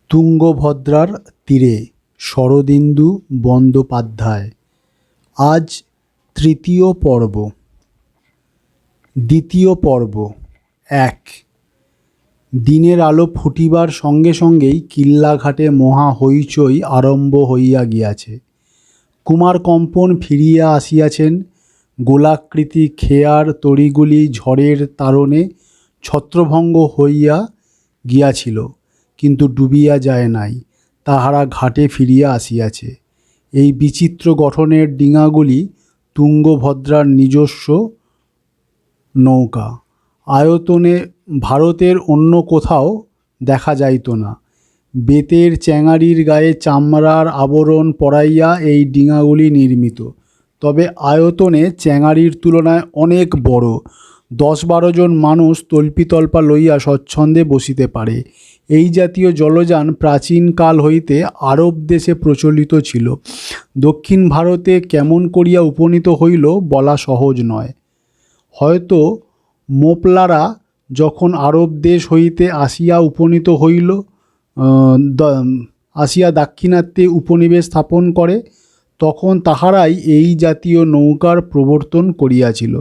তুঙ্গভদ্রার তীরে শরদিন্দু বন্দ্যোপাধ্যায়। আজ তৃতীয় পর্ব। দ্বিতীয় পর্ব। ১। দিনের আলো ফুটিবার সঙ্গে সঙ্গেই কিল্লাঘাটে মহা হইচই আরম্ভ হইয়া গিয়াছে। কুমারকম্পন ফিরিয়া আসিয়াছেন। গোলাকৃতি খেয়ার তরীগুলি ঝড়ের তাড়নে ছত্রভঙ্গ হইয়া গিয়াছিল, কিন্তু ডুবিয়া যায় নাই। তাহারা ঘাটে ফিরিয়া আসিয়াছে। এই বিচিত্র গঠনের ডিঙাগুলি তুঙ্গভদ্রার নিজস্ব নৌকা। আয়তনে ভারতের অন্য কোথাও দেখা যাইত না। বেতের চ্যাঙারির গায়ে চামড়ার আবরণ পরাইয়া এই ডিঙাগুলি নির্মিত, তবে আয়তনে চ্যাঙারির তুলনায় অনেক বড়। ১০-১২ জন মানুষ তল্পিতল্পা লইয়া স্বচ্ছন্দে বসিতে পারে। এই জাতীয় জলযান প্রাচীনকাল হইতে আরব দেশে প্রচলিত ছিল। দক্ষিণ ভারতে কেমন করিয়া উপনীত হইল বলা সহজ নয়। হয়তো মোপলারা যখন আরব দেশ হইতে আসিয়া উপনীত হইল, আসিয়া দাক্ষিণাত্যে উপনিবেশ স্থাপন করে, তখন তাহারাই এই জাতীয় নৌকার প্রবর্তন করিয়াছিল।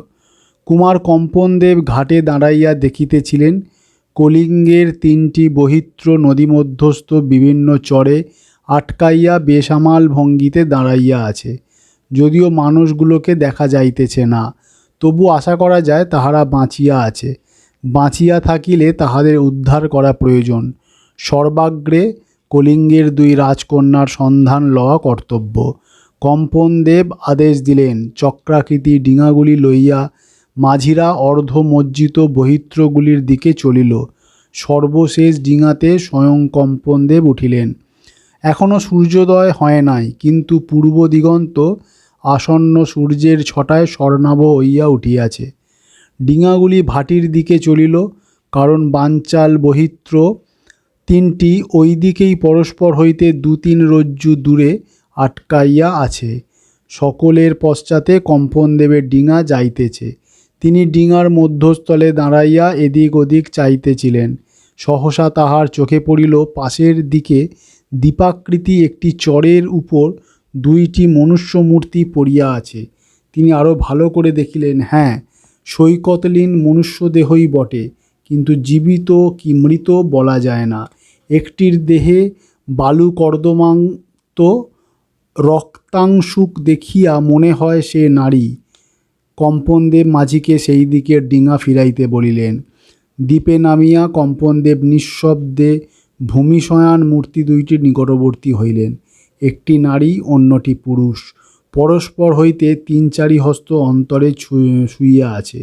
কুমারকম্পনদেব ঘাটে দাঁড়াইয়া দেখিতেছিলেন, কলিঙ্গের ৩টি বহিত্র নদীমধ্যস্থ বিভিন্ন চরে আটকাইয়া বেসামাল ভঙ্গিতে দাঁড়াইয়া আছে। যদিও মানুষগুলোকে দেখা যাইতেছে না, তবু আশা করা যায় তাহারা বাঁচিয়া আছে। বাঁচিয়া থাকিলে তাহাদের উদ্ধার করা প্রয়োজন। সর্বাগ্রে কলিঙ্গের ২ রাজকন্যার সন্ধান লওয়া কর্তব্য। কম্পনদেব আদেশ দিলেন, চক্রাকৃতি ডিঙাগুলি লইয়া মাঝিরা অর্ধমজ্জিত বহিত্রগুলির দিকে চলিল। সর্বশেষ ডিঙাতে স্বয়ং কম্পনদেব উঠিলেন। এখনও সূর্যোদয় হয় নাই, কিন্তু পূর্ব দিগন্ত আসন্ন সূর্যের ছটায় স্বর্ণাভ হইয়া উঠিয়াছে। ডিঙাগুলি ভাটির দিকে চলিল, কারণ বানচাল বহিত্র ৩টি ওই দিকেই পরস্পর হইতে ২-৩ রজ্জু দূরে আটকাইয়া আছে। সকলের পশ্চাতে কম্পনদেবের ডিঙা যাইতেছে। তিনি ডিঙার মধ্যস্থলে দাঁড়াইয়া এদিক ওদিক চাইতেছিলেন। সহসা তাহার চোখে পড়িল, পাশের দিকে দীপাকৃতি একটি চরের উপর ২টি মনুষ্যমূর্তি পড়িয়া আছে। তিনি আরও ভালো করে দেখিলেন, হ্যাঁ, সৈকতলীন মনুষ্যদেহই বটে, কিন্তু জীবিত কি মৃত বলা যায় না। একটির দেহে বালু কর্দমাক্ত রক্তাংশুক দেখিয়া মনে হয় সে নারী। কম্পনদেব মাঝিকে সেই দিকের ডিঙা ফিরাইতে বলিলেন। দ্বীপে নামিয়া কম্পনদেব নিঃশব্দে ভূমিশয়ান মূর্তি ২টির নিকটবর্তী হইলেন। একটি নারী, অন্যটি পুরুষ। পরস্পর হইতে ৩-৪ হস্ত অন্তরে শুইয়া আছে,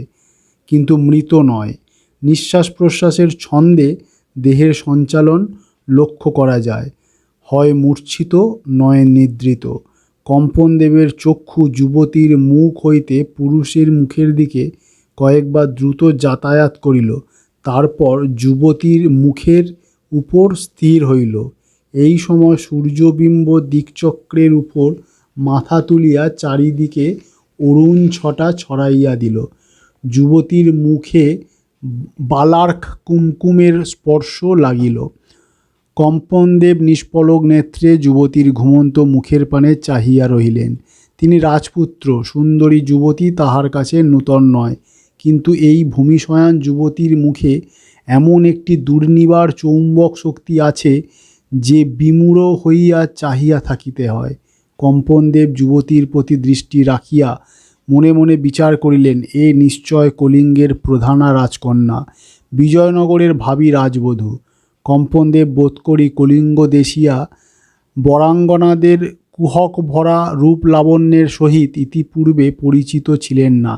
কিন্তু মৃত নয়। নিঃশ্বাস প্রশ্বাসের ছন্দে দেহের সঞ্চালন লক্ষ্য করা যায়। হয় মূর্ছিত, নয় নিদ্রিত। কম্পনদেবের চক্ষু যুবতীর মুখ হইতে পুরুষের মুখের দিকে কয়েকবার দ্রুত যাতায়াত করিল, তারপর যুবতীর মুখের উপর স্থির হইল। এই সময় সূর্যবিম্ব দিকচক্রের উপর মাথা তুলিয়া চারিদিকে অরুণ ছটা ছড়াইয়া দিল। যুবতীর মুখে বালার্ক কুমকুমের স্পর্শ লাগিল। কম্পনদেব নিষ্পলক নেত্রে যুবতীর ঘুমন্ত মুখের পানে চাহিয়া রহিলেন। তিনি রাজপুত্র। সুন্দরী যুবতী তাহার কাছে নূতন নয়, কিন্তু এই ভূমিশয়ান যুবতীর মুখে এমন একটি দুর্নিবার চৌম্বক শক্তি আছে যে বিমূঢ় হইয়া চাহিয়া থাকিতে হয়। কম্পনদেব যুবতীর প্রতি দৃষ্টি রাখিয়া মনে মনে বিচার করিলেন, এ নিশ্চয় কলিঙ্গের প্রধানা রাজকন্যা, বিজয়নগরের ভাবী রাজবধূ। কম্পনদেব বোধ করি কলিঙ্গ দেশিয়া বরাঙ্গনাদের কুহক ভরা রূপ লাবণ্যের সহিত ইতিপূর্বে পরিচিত ছিলেন না।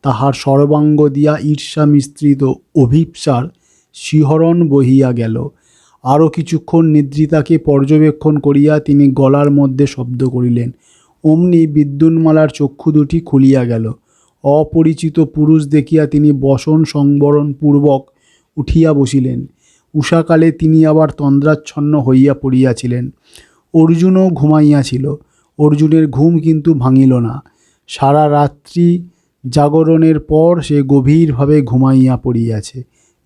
তাহার সর্বাঙ্গ দিয়া ঈর্ষা মিশ্রিত অভিপ্সার শিহরণ বহিয়া গেল। আরও কিছুক্ষণ নিদ্রিতাকে পর্যবেক্ষণ করিয়া তিনি গলার মধ্যে শব্দ করিলেন। অমনি বিদ্যুন্মালার চক্ষু দুটি খুলিয়া গেল। অপরিচিত পুরুষ দেখিয়া তিনি বসন সংবরণ পূর্বক উঠিয়া বসিলেন। উষাকালে তিনি আবার তন্দ্রাচ্ছন্ন হইয়া পড়িয়াছিলেন। অর্জুনও ঘুমাইয়াছিল। অর্জুনের ঘুম কিন্তু ভাঙিল না। সারা রাত্রি জাগরণের পর সে গভীরভাবে ঘুমাইয়া পড়িয়াছে।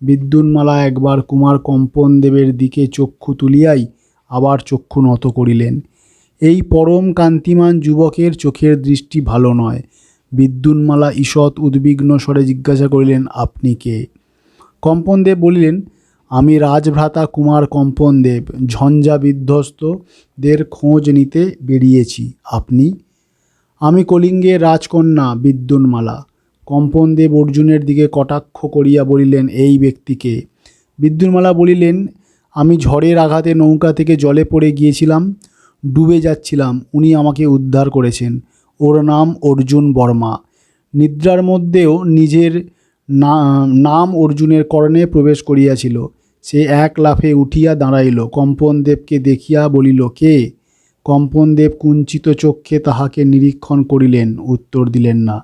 বিদ্যুন্মালা একবার কুমার কম্পনদেবের দিকে চক্ষু তুলিয়াই আবার চক্ষু নত করিলেন। এই পরম কান্তিমান যুবকের চোখের দৃষ্টি ভালো নয়। বিদ্যুন্মালা ঈষৎ উদ্বিগ্ন স্বরে জিজ্ঞাসা করিলেন, আপনি কে? কম্পনদেব বলিলেন, আমি রাজভ্রাতা কুমার কম্পনদেব, ঝঞ্ঝা বিধ্বস্তদের খোঁজ নিতে বেরিয়েছি। আপনি? আমি কলিঙ্গের রাজকন্যা বিদ্যুন্মালা। কম্পনদেব অর্জুনের দিকে কটাক্ষ করিয়া বলিলেন, এই ব্যক্তিকে? বিদ্যুন্মালা বলিলেন, আমি ঝড়ের আঘাতে নৌকা থেকে জলে পড়ে গিয়েছিলাম, ডুবে যাচ্ছিলাম, উনি আমাকে উদ্ধার করেছেন। ওর নাম অর্জুন বর্মা। নিদ্রার মধ্যেও নিজের নাম অর্জুনের কর্ণে প্রবেশ করিয়াছিল। সে এক লাফে উঠিয়া দাঁড়াইল, কম্পনদেবকে দেখিয়া বলিল, কে? কম্পনদেব কুঞ্চিত চক্ষে তাহাকে নিরীক্ষণ করিলেন, উত্তর দিলেন না।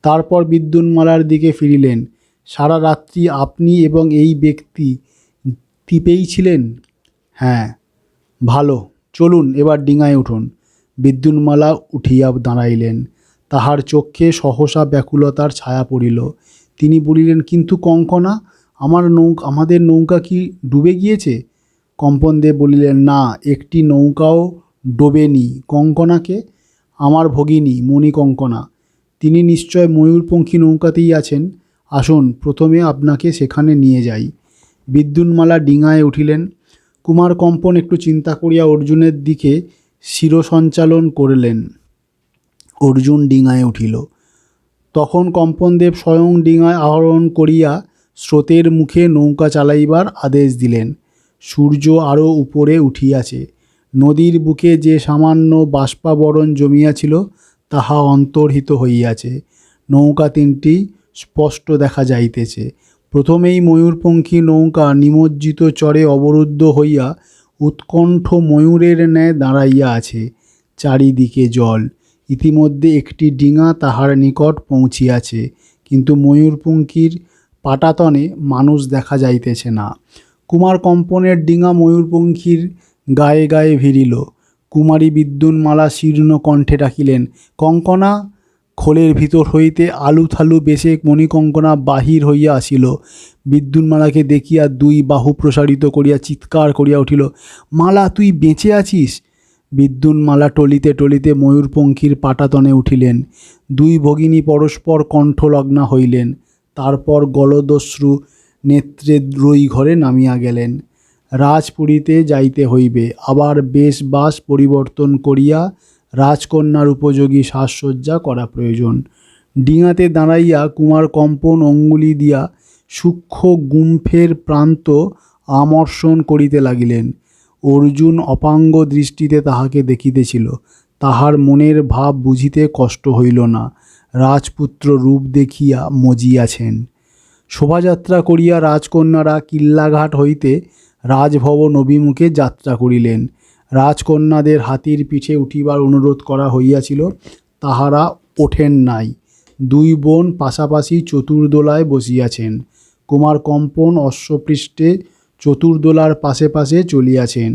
তারপর বিদ্যুন্মালার দিকে ফিরিলেন। সারা রাত্রি আপনি এবং এই ব্যক্তি টিপেই ছিলেন? হ্যাঁ। ভালো, চলুন এবার ডিঙায় উঠুন। বিদ্যুন্মালা উঠিয়া দাঁড়াইলেন। তাহার চক্ষে সহসা ব্যাকুলতার ছায়া পড়িল। তিনি বলিলেন, কিন্তু কঙ্কনা, আমাদের নৌকা কি ডুবে গিয়েছে? কম্পনদেব বলিলেন, না, একটি নৌকাও ডোবেনি। কঙ্কনাকে? আমার ভগিনী মণিকঙ্কনা। তিনি নিশ্চয় ময়ূরপঙ্খী নৌকাতেই আছেন। আসুন, প্রথমে আপনাকে সেখানে নিয়ে যাই। বিদ্যুন্মালা ডিঙায় উঠিলেন। কুমার কম্পন একটু চিন্তা করিয়া অর্জুনের দিকে শিরসঞ্চালন করিলেন। অর্জুন ডিঙায় উঠিল। তখন কম্পনদেব স্বয়ং ডিঙায় আরোহণ করিয়া স্রোতের মুখে নৌকা চালাইবার আদেশ দিলেন। সূর্য আরও উপরে উঠিয়াছে। নদীর বুকে যে সামান্য বাষ্পাবরণ জমিয়াছিল তাহা অন্তর্হিত হইয়াছে। নৌকা তিনটি স্পষ্ট দেখা যাইতেছে। প্রথমেই ময়ূরপঙ্খী নৌকা নিমজ্জিত চরে অবরুদ্ধ হইয়া উৎকণ্ঠ ময়ূরের ন্যায় দাঁড়াইয়া আছে। চারিদিকে জল। ইতিমধ্যে একটি ডিঙা তাহার নিকট পৌঁছিয়াছে, কিন্তু ময়ূরপঙ্খীর পাটাতনে মানুষ দেখা যাইতেছে না। কুমার কম্পনের ডিঙা ময়ূরপঙ্খীর গায়ে গায়ে ভিড়িল। কুমারী বিদ্যুন্মালা শীর্ণ কণ্ঠে ডাকিলেন, কঙ্কনা! খোলের ভিতর হইতে আলুথালু বেশে মণিকঙ্কনা বাহির হইয়া আসিল। বিদ্যুন্মালাকে দেখিয়া দুই বাহু প্রসারিত করিয়া চিৎকার করিয়া উঠিল, মালা, তুই বেঁচে আছিস? বিদ্যুন্মালা টলিতে টলিতে ময়ূরপঙ্খীর পাটাতনে উঠিলেন। দুই ভগিনী পরস্পর কণ্ঠলগ্না হইলেন। তারপর গলদশ্রু নেত্রে রই ঘরে নামিয়া গেলেন। রাজপুরীতে যাইতে হইবে, আবার বেশবাস পরিবর্তন করিয়া রাজকন্যার উপযোগী সাজসজ্জা করা প্রয়োজন। ডিঙাতে দাঁড়াইয়া কুমার কম্পন অঙ্গুলি দিয়া সূক্ষ্ম গুম্ফের প্রান্ত আমর্ষণ করিতে লাগিলেন। অর্জুন অপাঙ্গ দৃষ্টিতে তাহাকে দেখিতেছিল। তাহার মনের ভাব বুঝিতে কষ্ট হইল না। রাজপুত্র রূপ দেখিয়া মজিয়াছেন। শোভাযাত্রা করিয়া রাজকন্যারা কিল্লাঘাট হইতে রাজভবন অভিমুখে যাত্রা করিলেন। রাজকন্যাদের হাতির পিঠে উঠিবার অনুরোধ করা হইয়াছিল, তাহারা ওঠেন নাই। দুই বোন পাশাপাশি চতুর্দোলায় বসিয়াছেন। কুমার কম্পন অশ্বপৃষ্ঠে চতুর্দোলার পাশে পাশে চলিয়াছেন।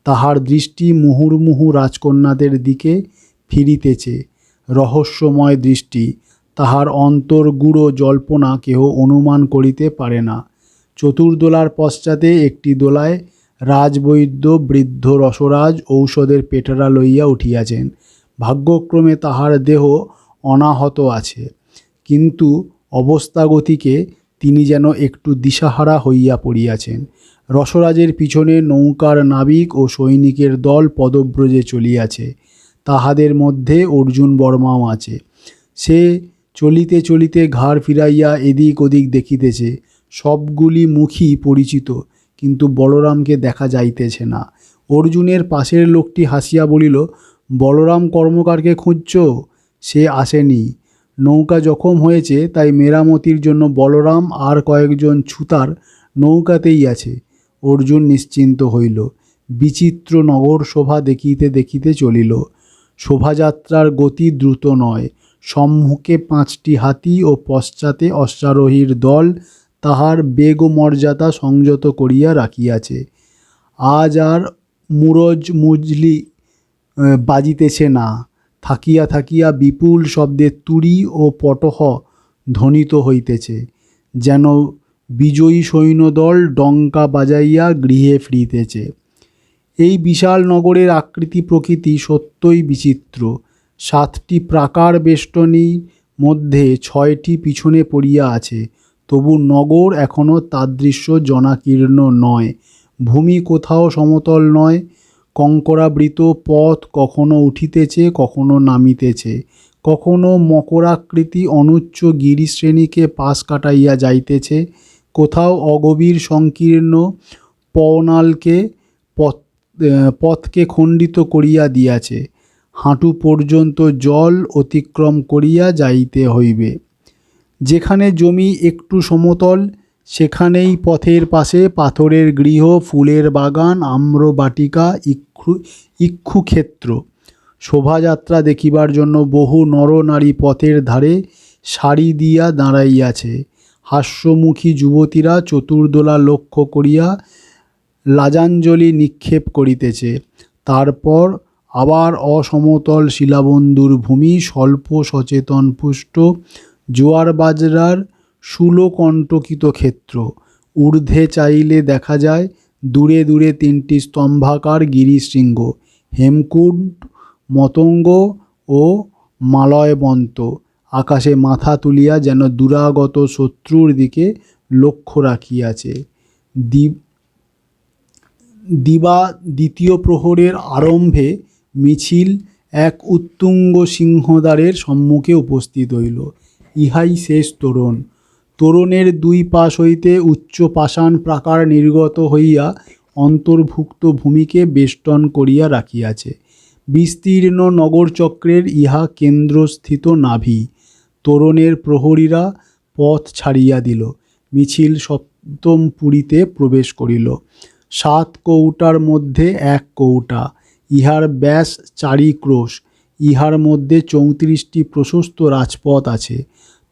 তাহার দৃষ্টি মুহুর্মুহু রাজকন্যাদের দিকে ফিরিতেছে। রহস্যময় দৃষ্টি। তাহার অন্তর্গূঢ় জল্পনা কেহ অনুমান করিতে পারে না। চতুর্দোলার পশ্চাতে একটি দোলায় রাজবৈদ্য বৃদ্ধ রসরাজ ঔষধের পেটারা লইয়া উঠিয়াছেন। ভাগ্যক্রমে তাহার দেহ অনাহত আছে, কিন্তু অবস্থাগতিকে তিনি যেন একটু দিশাহারা হইয়া পড়িয়াছেন। রসরাজের পিছনে নৌকার নাবিক ও সৈনিকের দল পদব্রজে চলিয়াছে। তাহাদের মধ্যে অর্জুন বর্মাও আছে। সে চলিতে চলিতে ঘাড় ফিরাইয়া এদিক ওদিক দেখিতেছে। সবগুলি মুখই পরিচিত, কিন্তু বলরামকে দেখা যাইতেছে না। অর্জুনের পাশের লোকটি হাসিয়া বলিল, বলরাম কর্মকারকে খুঁজছ? সে আসেনি। নৌকা জখম হয়েছে, তাই মেরামতির জন্য বলরাম আর কয়েকজন ছুতার নৌকাতেই আছে। অর্জুন নিশ্চিন্ত হইল। বিচিত্র নগর শোভা দেখিতে দেখিতে চলিল। শোভাযাত্রার গতি দ্রুত নয়। সম্মুখে 5টি হাতি ও পশ্চাতে অশ্বারোহীর দল তাহার বেগ ও মর্যাদা সংযত করিয়া রাখিয়াছে। আজ আর মুরজ মুজলি বাজিতেছে না। থাকিয়া থাকিয়া বিপুল শব্দে তুড়ি ও পটহ ধ্বনিত হইতেছে, যেন বিজয়ী সৈন্যদল ডঙ্কা বাজাইয়া গৃহে ফিরিতেছে। এই বিশাল নগরের আকৃতি প্রকৃতি সত্যই বিচিত্র। 7টি প্রাকার বেষ্টনীর মধ্যে 6টি পিছনে পড়িয়া আছে, তবু নগর এখনও তাদৃশ্য জনাকীর্ণ নয়। ভূমি কোথাও সমতল নয়, কঙ্করাবৃত পথ কখনো উঠিতেছে কখনো নামিতেছে, কখনো মকরাকৃতি অনুচ্চ গিরিশ্রেণীকে পাশ কাটাইয়া যাইতেছে, কোথাও অগভীর সংকীর্ণ পওনালকে পথকে খণ্ডিত করিয়া দিয়াছে। হাঁটু পর্যন্ত জল অতিক্রম করিয়া যাইতে হইবে। যেখানে জমি একটু সমতল, সেখানেই পথের পাশে পাথরের গৃহ, ফুলের বাগান, আম্রবাটিকা, ইক্ষুক্ষেত্র। শোভাযাত্রা দেখিবার জন্য বহু নরনারী পথের ধারে সারি দিয়া দাঁড়াইয়াছে। হাস্যমুখী যুবতীরা চতুর্দোলা লক্ষ্য করিয়া লাজাঞ্জলি নিক্ষেপ করিতেছে। তারপর আবার অসমতল শিলাবন্ধুর ভূমি, স্বল্প সচেতন পুষ্ট জোয়ার বাজরার শূলকণ্টকিত ক্ষেত্র। ঊর্ধ্বে চাইলে দেখা যায় দূরে দূরে 3টি স্তম্ভাকার গিরিশৃঙ্গ, হেমকূট, মতঙ্গ ও মালয়বন্ত। আকাশে মাথা তুলিয়া যেন দূরাগত শত্রুর দিকে লক্ষ্য রাখিয়াছে। দিবা দ্বিতীয় প্রহরের আরম্ভে মিছিল এক উত্তুঙ্গ সিংহদ্বারের সম্মুখে উপস্থিত হইল। ইহাই শেষ তোরণ। তোরণের 2 পাশ হইতে উচ্চ পাষাণ প্রাকার নির্গত হইয়া অন্তর্ভুক্ত ভূমিকে বেষ্টন করিয়া রাখিয়াছে। বিস্তীর্ণ নগরচক্রের ইহা কেন্দ্রস্থিত নাভি। তোরণের প্রহরীরা পথ ছাড়িয়া দিল। মিছিল সপ্তম পুরীতে প্রবেশ করিল। 7 কৌটার মধ্যে 1 কৌটা, ইহার ব্যাস 4 ক্রোশ। ইহার মধ্যে 34টি প্রশস্ত রাজপথ আছে।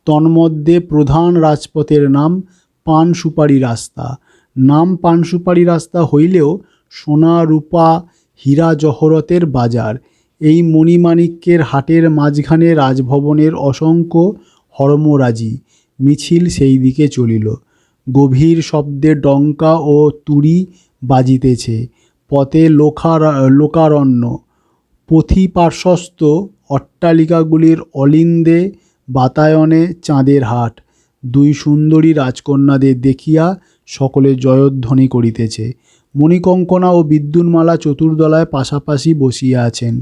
তন্মধ্যে প্রধান রাজপথের নাম পানসুপারি রাস্তা। নাম পানসুপারি রাস্তা হইলেও সোনা রূপা হীরা জহরতের বাজার। এই মণিমাণিক্যের হাটের মাঝখানে রাজভবনের অসংখ্য হর্ম্যরাজি। মিছিল সেই দিকে চলিল। গভীর শব্দে ডঙ্কা ও তুড়ি বাজিতেছে। পথে লোকারণ্য। পথিপার্শ্বস্থ অট্টালিকাগুলির অলিন্দে বাতায়নে চাঁদের হাট। 2 সুন্দরী রাজকন্যাদের দেখিয়া সকলে জয়ধ্বনি করিতেছে। মণিকঙ্কনা ও বিদ্যুন্মালা চতুর্দলায় পাশাপাশি বসিয়া আছেন।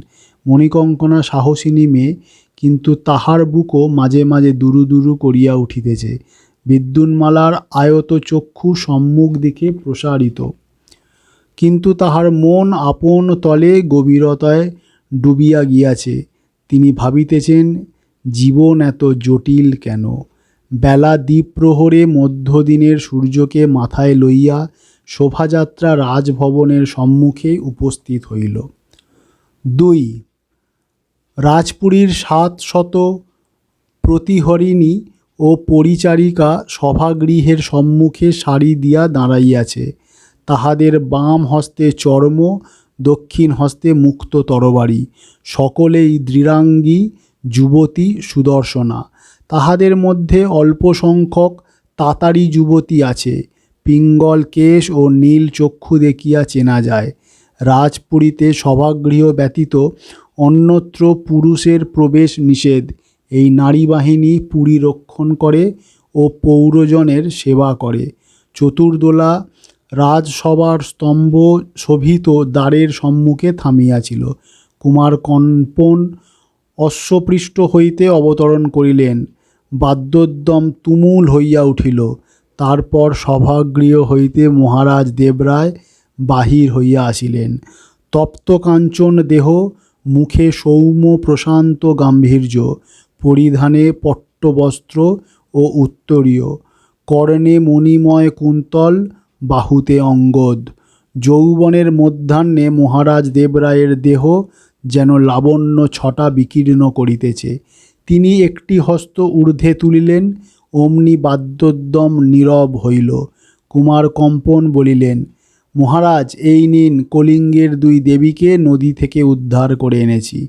মণিকঙ্কনা সাহসিনী মেয়ে, কিন্তু তাহার বুকও মাঝে মাঝে দুরু দুরু করিয়া উঠিতেছে। বিদ্যুন্মালার আয়ত চক্ষু সম্মুখ দিকে প্রসারিত, কিন্তু তাহার মন আপন তলে গভীরতায় ডুবিয়া গিয়াছে। তিনি ভাবিতেছেন, জীবন এত জটিল কেন? বেলা দ্বিপ্রহরে মধ্যদিনের সূর্যকে মাথায় লইয়া শোভাযাত্রা রাজভবনের সম্মুখে উপস্থিত হইল। 2 রাজপুরীর 700 প্রতিহরিণী ও পরিচারিকা সভাগৃহের সম্মুখে সারি দিয়া দাঁড়াইয়াছে। তাহাদের বাম হস্তে চর্ম, দক্ষিণ হস্তে মুক্ত তরবারি। সকলেই দৃঢ়াঙ্গী যুবতী সুদর্শনা। তাহাদের মধ্যে অল্প সংখ্যক তাতারী যুবতী আছে। পিঙ্গল কেশ ও নীল চক্ষু দেখিয়া চেনা যায়। রাজপুরীতে সভাগৃহ ব্যতীত অন্যত্র পুরুষের প্রবেশ নিষেধ। এই নারী বাহিনী পুরী রক্ষণ করে ও পৌরজনের সেবা করে। চতুর্দোলা রাজসভার স্তম্ভ শোভিত দ্বারের সম্মুখে থামিয়াছিল। কুমার কম্পন অশ্বপৃষ্ঠ হইতে অবতরণ করিলেন। বাদ্যোদ্যম তুমুল হইয়া উঠিল। তারপর সভাগৃহ হইতে মহারাজ দেবরায় বাহির হইয়া আসিলেন। তপ্ত কাঞ্চন দেহ, মুখে সৌম্য প্রশান্ত গাম্ভীর্য, পরিধানে পট্টবস্ত্র ও উত্তরীয়, কর্ণে মণিময় কুন্তল, বাহুতে অঙ্গদ। যৌবনের মধ্যাহ্নে মহারাজ দেবরায়ের দেহ যেন লাবণ্য ছটা বিকীর্ণ করিতেছে। তিনি একটি হস্ত ঊর্ধ্বে তুলিলেন, অমনি বাদ্যোদ্যম নীরব হইল। কুমার কম্পন বলিলেন, মহারাজ, এই নিন, কলিঙ্গের 2 দেবীকে নদী থেকে উদ্ধার করে এনেছি।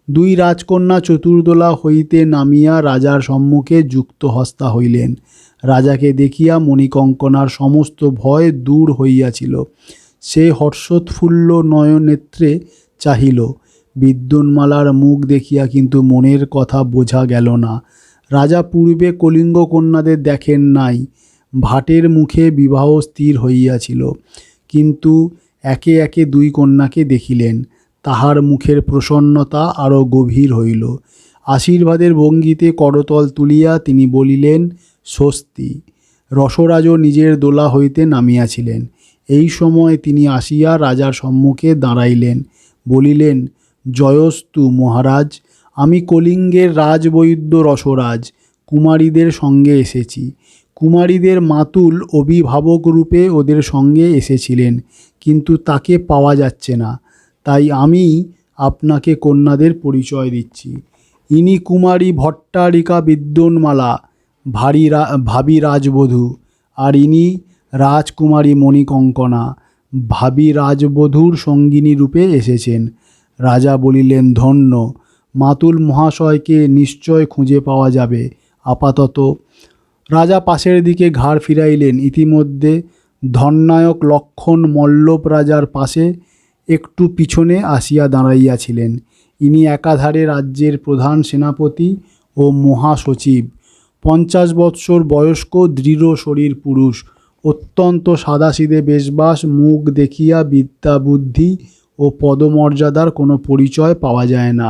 2 রাজকন্যা চতুর্দোলা হইতে নামিয়া রাজার সম্মুখে যুক্ত হস্তা হইলেন। রাজাকে দেখিয়া মণিকঙ্কনার সমস্ত ভয় দূর হইয়াছিল। সে হর্ষোৎফুল্ল নয়নেত্রে চাহিল। বিদ্যুন্মালার মুখ দেখিয়া কিন্তু মনের কথা বোঝা গেল না। রাজা পূর্বে কলিঙ্গ কন্যাদের দেখেন নাই। ভাটের মুখে বিবাহ স্থির হইয়াছিল, কিন্তু একে একে দুই কন্যাকে দেখিলেন। তাহার মুখের প্রসন্নতা আরও গভীর হইল। আশীর্বাদের ভঙ্গিতে করতল তুলিয়া তিনি বলিলেন, স্বস্তি। রসরাজও নিজের দোলা হইতে নামিয়াছিলেন। এই সময় তিনি আসিয়া রাজার সম্মুখে দাঁড়াইলেন, বলিলেন, জয়স্তু মহারাজ। আমি কলিঙ্গের রাজবৈদ্য রসরাজ কুমারীদের সঙ্গে এসেছি। কুমারীদের মাতুল অভিভাবক রূপে ওদের সঙ্গে এসেছিলেন, কিন্তু তাকে পাওয়া যাচ্ছে না। তাই আমি আপনাকে কন্যাদের পরিচয় দিচ্ছি। ইনি কুমারী ভট্টারিকা বিদ্যুন্মালা, ভাবী রাজবধূ। আর ইনি রাজকুমারী মণিকঙ্কনা, ভাবী রাজবধূর সঙ্গিনী রূপে এসেছেন। রাজা বলিলেন, ধন্য। মাতুল মহাশয়কে নিশ্চয় খুঁজে পাওয়া যাবে। আপাতত রাজা পাশের দিকে ঘাড় ফিরাইলেন। ইতিমধ্যে ধননায়ক লক্ষণ মল্লব রাজার পাশে একটু পিছনে আসিয়া দাঁড়াইয়াছিলেন। ইনি একাধারে রাজ্যের প্রধান সেনাপতি ও মহাসচিব। 50 বৎসর বয়স্ক, দৃঢ় শরীর পুরুষ। অত্যন্ত সাদাসিধে বেশবাস। মুখ দেখিয়া বিদ্যা বুদ্ধি ও পদমর্যাদার কোনো পরিচয় পাওয়া যায় না।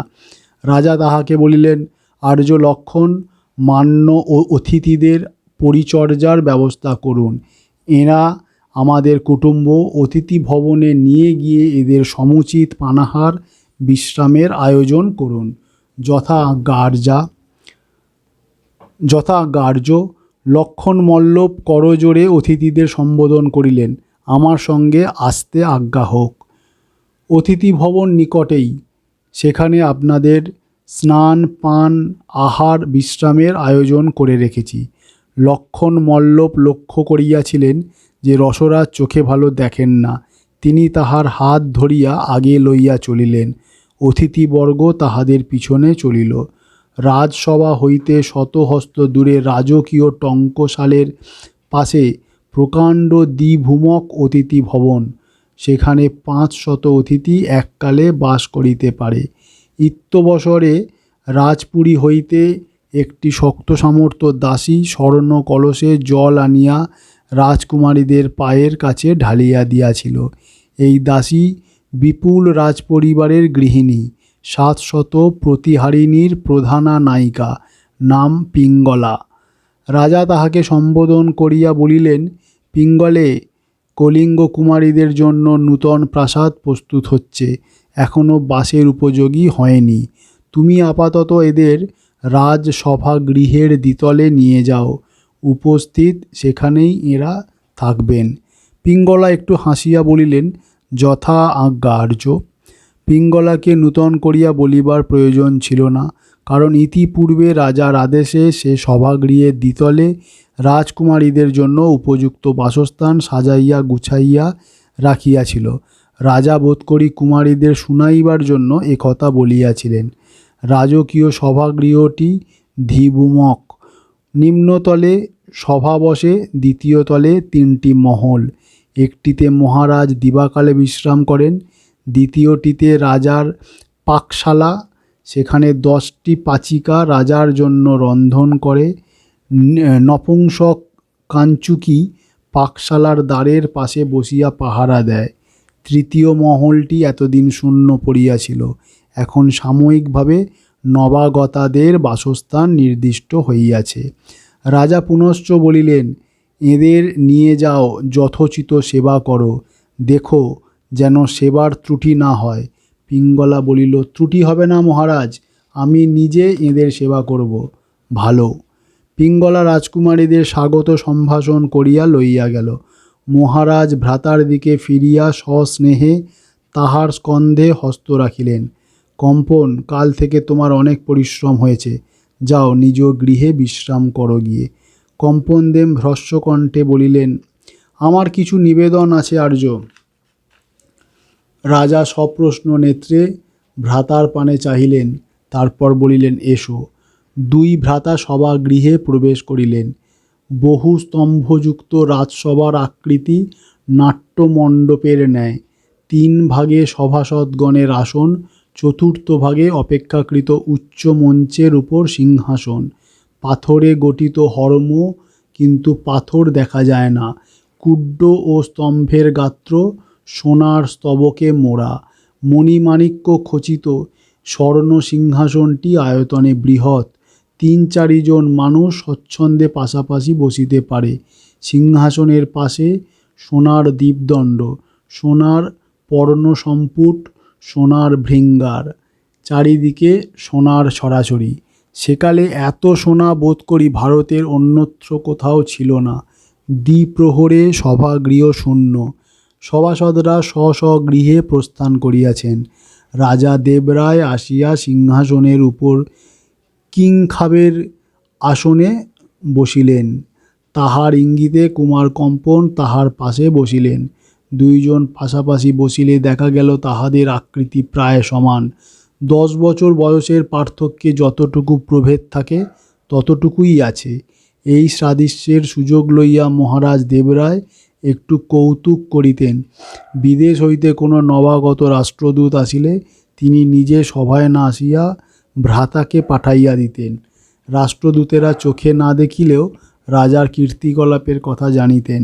রাজা তাহাকে বলিলেন, আর্য লক্ষণ, মান্য ও অতিথিদের পরিচর্যার ব্যবস্থা করুন। এরা আমাদের কুটুম্ব। অতিথি ভবনে নিয়ে গিয়ে এদের সমুচিত পানাহার বিশ্রামের আয়োজন করুন। যথা গার্য। লক্ষণ মল্লব করজোড়ে অতিথিদের সম্বোধন করিলেন, আমার সঙ্গে আসতে আজ্ঞা হোক। অতিথি ভবন নিকটেই। সেখানে আপনাদের স্নান পান আহার বিশ্রামের আয়োজন করে রেখেছি। লক্ষণ মল্লব লক্ষ্য করিয়াছিলেন যে রসরাজ চোখে ভালো দেখেন না। তিনি তাহার হাত ধরিয়া আগে লইয়া চলিলেন। অতিথিবর্গ তাহাদের পিছনে চলিল। রাজসভা হইতে শতহস্ত দূরে রাজকীয় টঙ্কশালের পাশে প্রকাণ্ড দ্বিভূমক অতিথি ভবন। সেখানে 500 অতিথি এককালে বাস করিতে পারে। ইত্যবসরে রাজপুরী হইতে একটি শক্ত সামর্থ্য দাসী স্বর্ণ কলসে জল আনিয়া রাজকুমারীদের পায়ের কাছে ঢালিয়া দিয়াছিল। এই দাসী বিপুল রাজপরিবারের গৃহিণী, 700 প্রতিহারিণীর প্রধানা নায়িকা, নাম পিঙ্গলা। রাজা তাহাকে সম্বোধন করিয়া বলিলেন, পিঙ্গলে, কলিঙ্গ কুমারীদের জন্য নূতন প্রাসাদ প্রস্তুত হচ্ছে, এখনও বাসের উপযোগী হয়নি। তুমি আপাতত এদের রাজসভাগৃহের দ্বিতলে নিয়ে যাও। উপস্থিত সেখানেই এরা থাকবেন। পিঙ্গলা একটু হাসিয়া বলিলেন, যথা আজ্ঞা আর্য। পিঙ্গলাকে নূতন করিয়া বলিবার প্রয়োজন ছিল না, কারণ ইতিপূর্বে রাজার আদেশে সে সভাগৃহের দ্বিতলে রাজকুমারীদের জন্য উপযুক্ত বাসস্থান সাজাইয়া গুছাইয়া রাখিয়াছিল। রাজা বোধ করি কুমারীদের শুনাইবার জন্য একথা বলিয়াছিলেন। রাজকীয় সভাগৃহটি দ্বিভূমক। নিম্নতলে সভা বসে, দ্বিতীয় তলে 3টি মহল। একটিতে মহারাজ দিবাকালে বিশ্রাম করেন, দ্বিতীয়টিতে রাজার পাকশালা। সেখানে 10টি পাচিকা রাজার জন্য রন্ধন করে। নপুংসক কাঞ্চুকি পাকশালার দ্বারের পাশে বসিয়া পাহারা দেয়। তৃতীয় মহলটি এতদিন শূন্য পড়িয়াছিল, এখন সাময়িকভাবে নবাগতাদের বাসস্থান নির্দিষ্ট হইয়াছে। রাজা পুনশ্চ বলিলেন, এদের নিয়ে যাও, যথোচিত সেবা করো। দেখো যেন সেবার ত্রুটি না হয়। পিঙ্গলা বলিল, ত্রুটি হবে না মহারাজ, আমি নিজে এদের সেবা করব। ভালো। পিঙ্গলা রাজকুমারীদের স্বাগত সম্ভাষণ করিয়া লইয়া গেল। মহারাজ ভ্রাতার দিকে ফিরিয়া সস্নেহে তাহার স্কন্ধে হস্ত রাখিলেন। কম্পন, কাল থেকে তোমার অনেক পরিশ্রম হয়েছে, যাও নিজ গৃহে বিশ্রাম করো গিয়ে। কম্পনদেব হ্রস্বকণ্ঠে বলিলেন, আমার কিছু নিবেদন আছে আর্য। রাজা সপ্রশ্ন নেত্রে ভ্রাতার পানে চাহিলেন, তারপর বলিলেন, এসো। 2 ভ্রাতা সভাগৃহে প্রবেশ করিলেন। বহু স্তম্ভযুক্ত রাজসভার আকৃতি নাট্যমণ্ডপের ন্যায়। 3 ভাগে সভাসদগণের আসন, চতুর্থ ভাগে অপেক্ষাকৃত উচ্চ মঞ্চের উপর সিংহাসন। পাথরে গঠিত হর্ম্য, কিন্তু পাথর দেখা যায় না। কুড্ড ও স্তম্ভের গাত্র সোনার স্তবকে মোড়া। মণিমাণিক্য খচিত স্বর্ণ সিংহাসনটি আয়তনে বৃহৎ। 3-4 জন মানুষ স্বচ্ছন্দে পাশাপাশি বসিতে পারে। সিংহাসনের পাশে সোনার দীপদণ্ড, সোনার পর্ণসম্পুট, সোনার ভৃঙ্গার, চারিদিকে সোনার ছড়াছড়ি। সেকালে এত সোনা বোধ করি ভারতের অন্যত্র কোথাও ছিল না। দ্বিপ্রহরে সভাগৃহ শূন্য। সভাসদরা স্ব স্ব গৃহে প্রস্থান করিয়াছেন। রাজা দেবরায় আসিয়া সিংহাসনের উপর কিংখাবের আসনে বসিলেন। তাহার ইঙ্গিতে কুমারকম্পন তাহার পাশে বসিলেন। 2 জন পাশাপাশি বসিলে দেখা গেল তাহাদের আকৃতি প্রায় সমান। 10 বছর বয়সের পার্থক্যে যতটুকু প্রভেদ থাকে ততটুকুই আছে। এই সাদৃশ্যের সুযোগ লইয়া মহারাজ দেবরায় একটু কৌতুক করিতেন। বিদেশ হইতে কোনো নবাগত রাষ্ট্রদূত আসিলে তিনি নিজে সভায় না আসিয়া ভ্রাতাকে পাঠাইয়া দিতেন। রাষ্ট্রদূতেরা চোখে না দেখিলেও রাজার কীর্তিকলাপের কথা জানিতেন।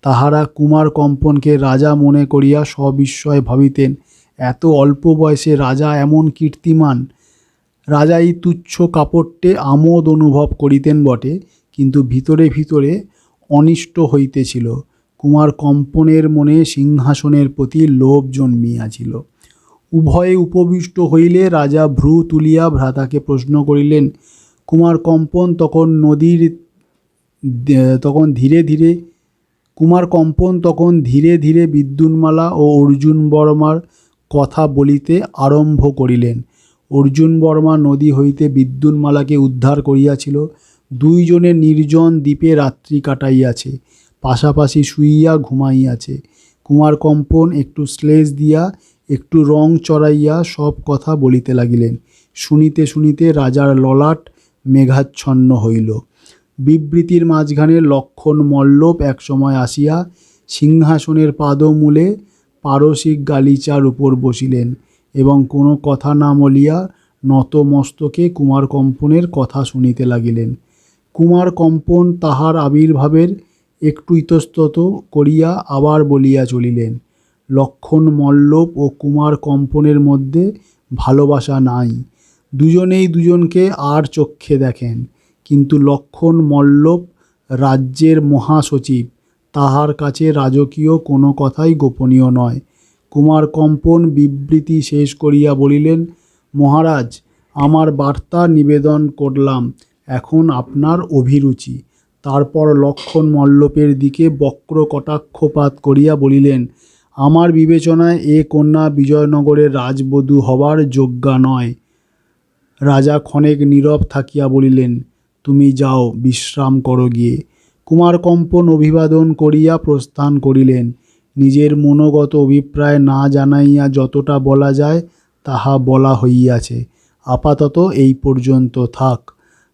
তাহারা কুমারকম্পনকে রাজা মনে করিয়া সবিস্ময়ে ভাবিতেন, এত অল্প বয়সে রাজা এমন কীর্তিমান। রাজা এই তুচ্ছ কাপড়টে আমোদ অনুভব করিতেন বটে, কিন্তু ভিতরে ভিতরে অনিষ্ট হইতেছিল। কুমারকম্পনের মনে সিংহাসনের প্রতি লোভ জন্মিয়াছিল। উভয়ে উপবিষ্ট হইলে রাজা ভ্রু তুলিয়া ভ্রাতাকে প্রশ্ন করিলেন। কুমারকম্পন তখন ধীরে ধীরে বিদ্যুন্মালা ও অর্জুন বর্মার কথা বলিতে আরম্ভ করিলেন। অর্জুন বর্মা নদী হইতে বিদ্যুন্মালাকে উদ্ধার করিয়াছিল। 2 জনে নির্জন দ্বীপে রাত্রি কাটাইয়াছে, পাশাপাশি শুইয়া ঘুমাইয়াছে। কুমারকম্পন একটু শ্লেষ দিয়া, একটু রং চড়াইয়া সব কথা বলিতে লাগিলেন। শুনিতে শুনিতে রাজার ললাট মেঘাচ্ছন্ন হইল। বিবৃতির মাঝখানে লক্ষণ মল্লব একসময় আসিয়া সিংহাসনের পাদমূলে পারসিক গালিচার উপর বসিলেন এবং কোনো কথা না বলিয়া নত মস্তকে কুমারকম্পনের কথা শুনিতে লাগিলেন। কুমারকম্পন তাহার আবির্ভাবের একটু ইতস্তত করিয়া আবার বলিয়া চলিলেন, লক্ষণ মল্লব ও কুমারকম্পনের মধ্যে ভালোবাসা নাই। দুজনেই দুজনকে আর চক্ষে দেখেন, কিন্তু লক্ষণ মল্লব রাজ্যের মহাসচিব, তাহার কাছে রাজকীয় কোনো কথাই গোপনীয় নয়। কুমারকম্পন বিবৃতি শেষ করিয়া বলিলেন, মহারাজ, আমার বার্তা নিবেদন করলাম, এখন আপনার অভিরুচি। তারপর লক্ষণ মল্লবের দিকে বক্র কটাক্ষপাত করিয়া বলিলেন, আমার বিবেচনায় এ কন্যা বিজয়নগরের রাজবধূ হবার যোগ্যা নয়। রাজা ক্ষণেক নীরব থাকিয়া বলিলেন, তুমি যাও, বিশ্রাম করো গিয়ে। কুমারকম্পন অভিবাদন করিয়া প্রস্থান করিলেন। নিজের মনোগত অভিপ্রায় না জানাইয়া যতটা বলা যায় তাহা বলা হইয়াছে। আপাতত এই পর্যন্ত থাক।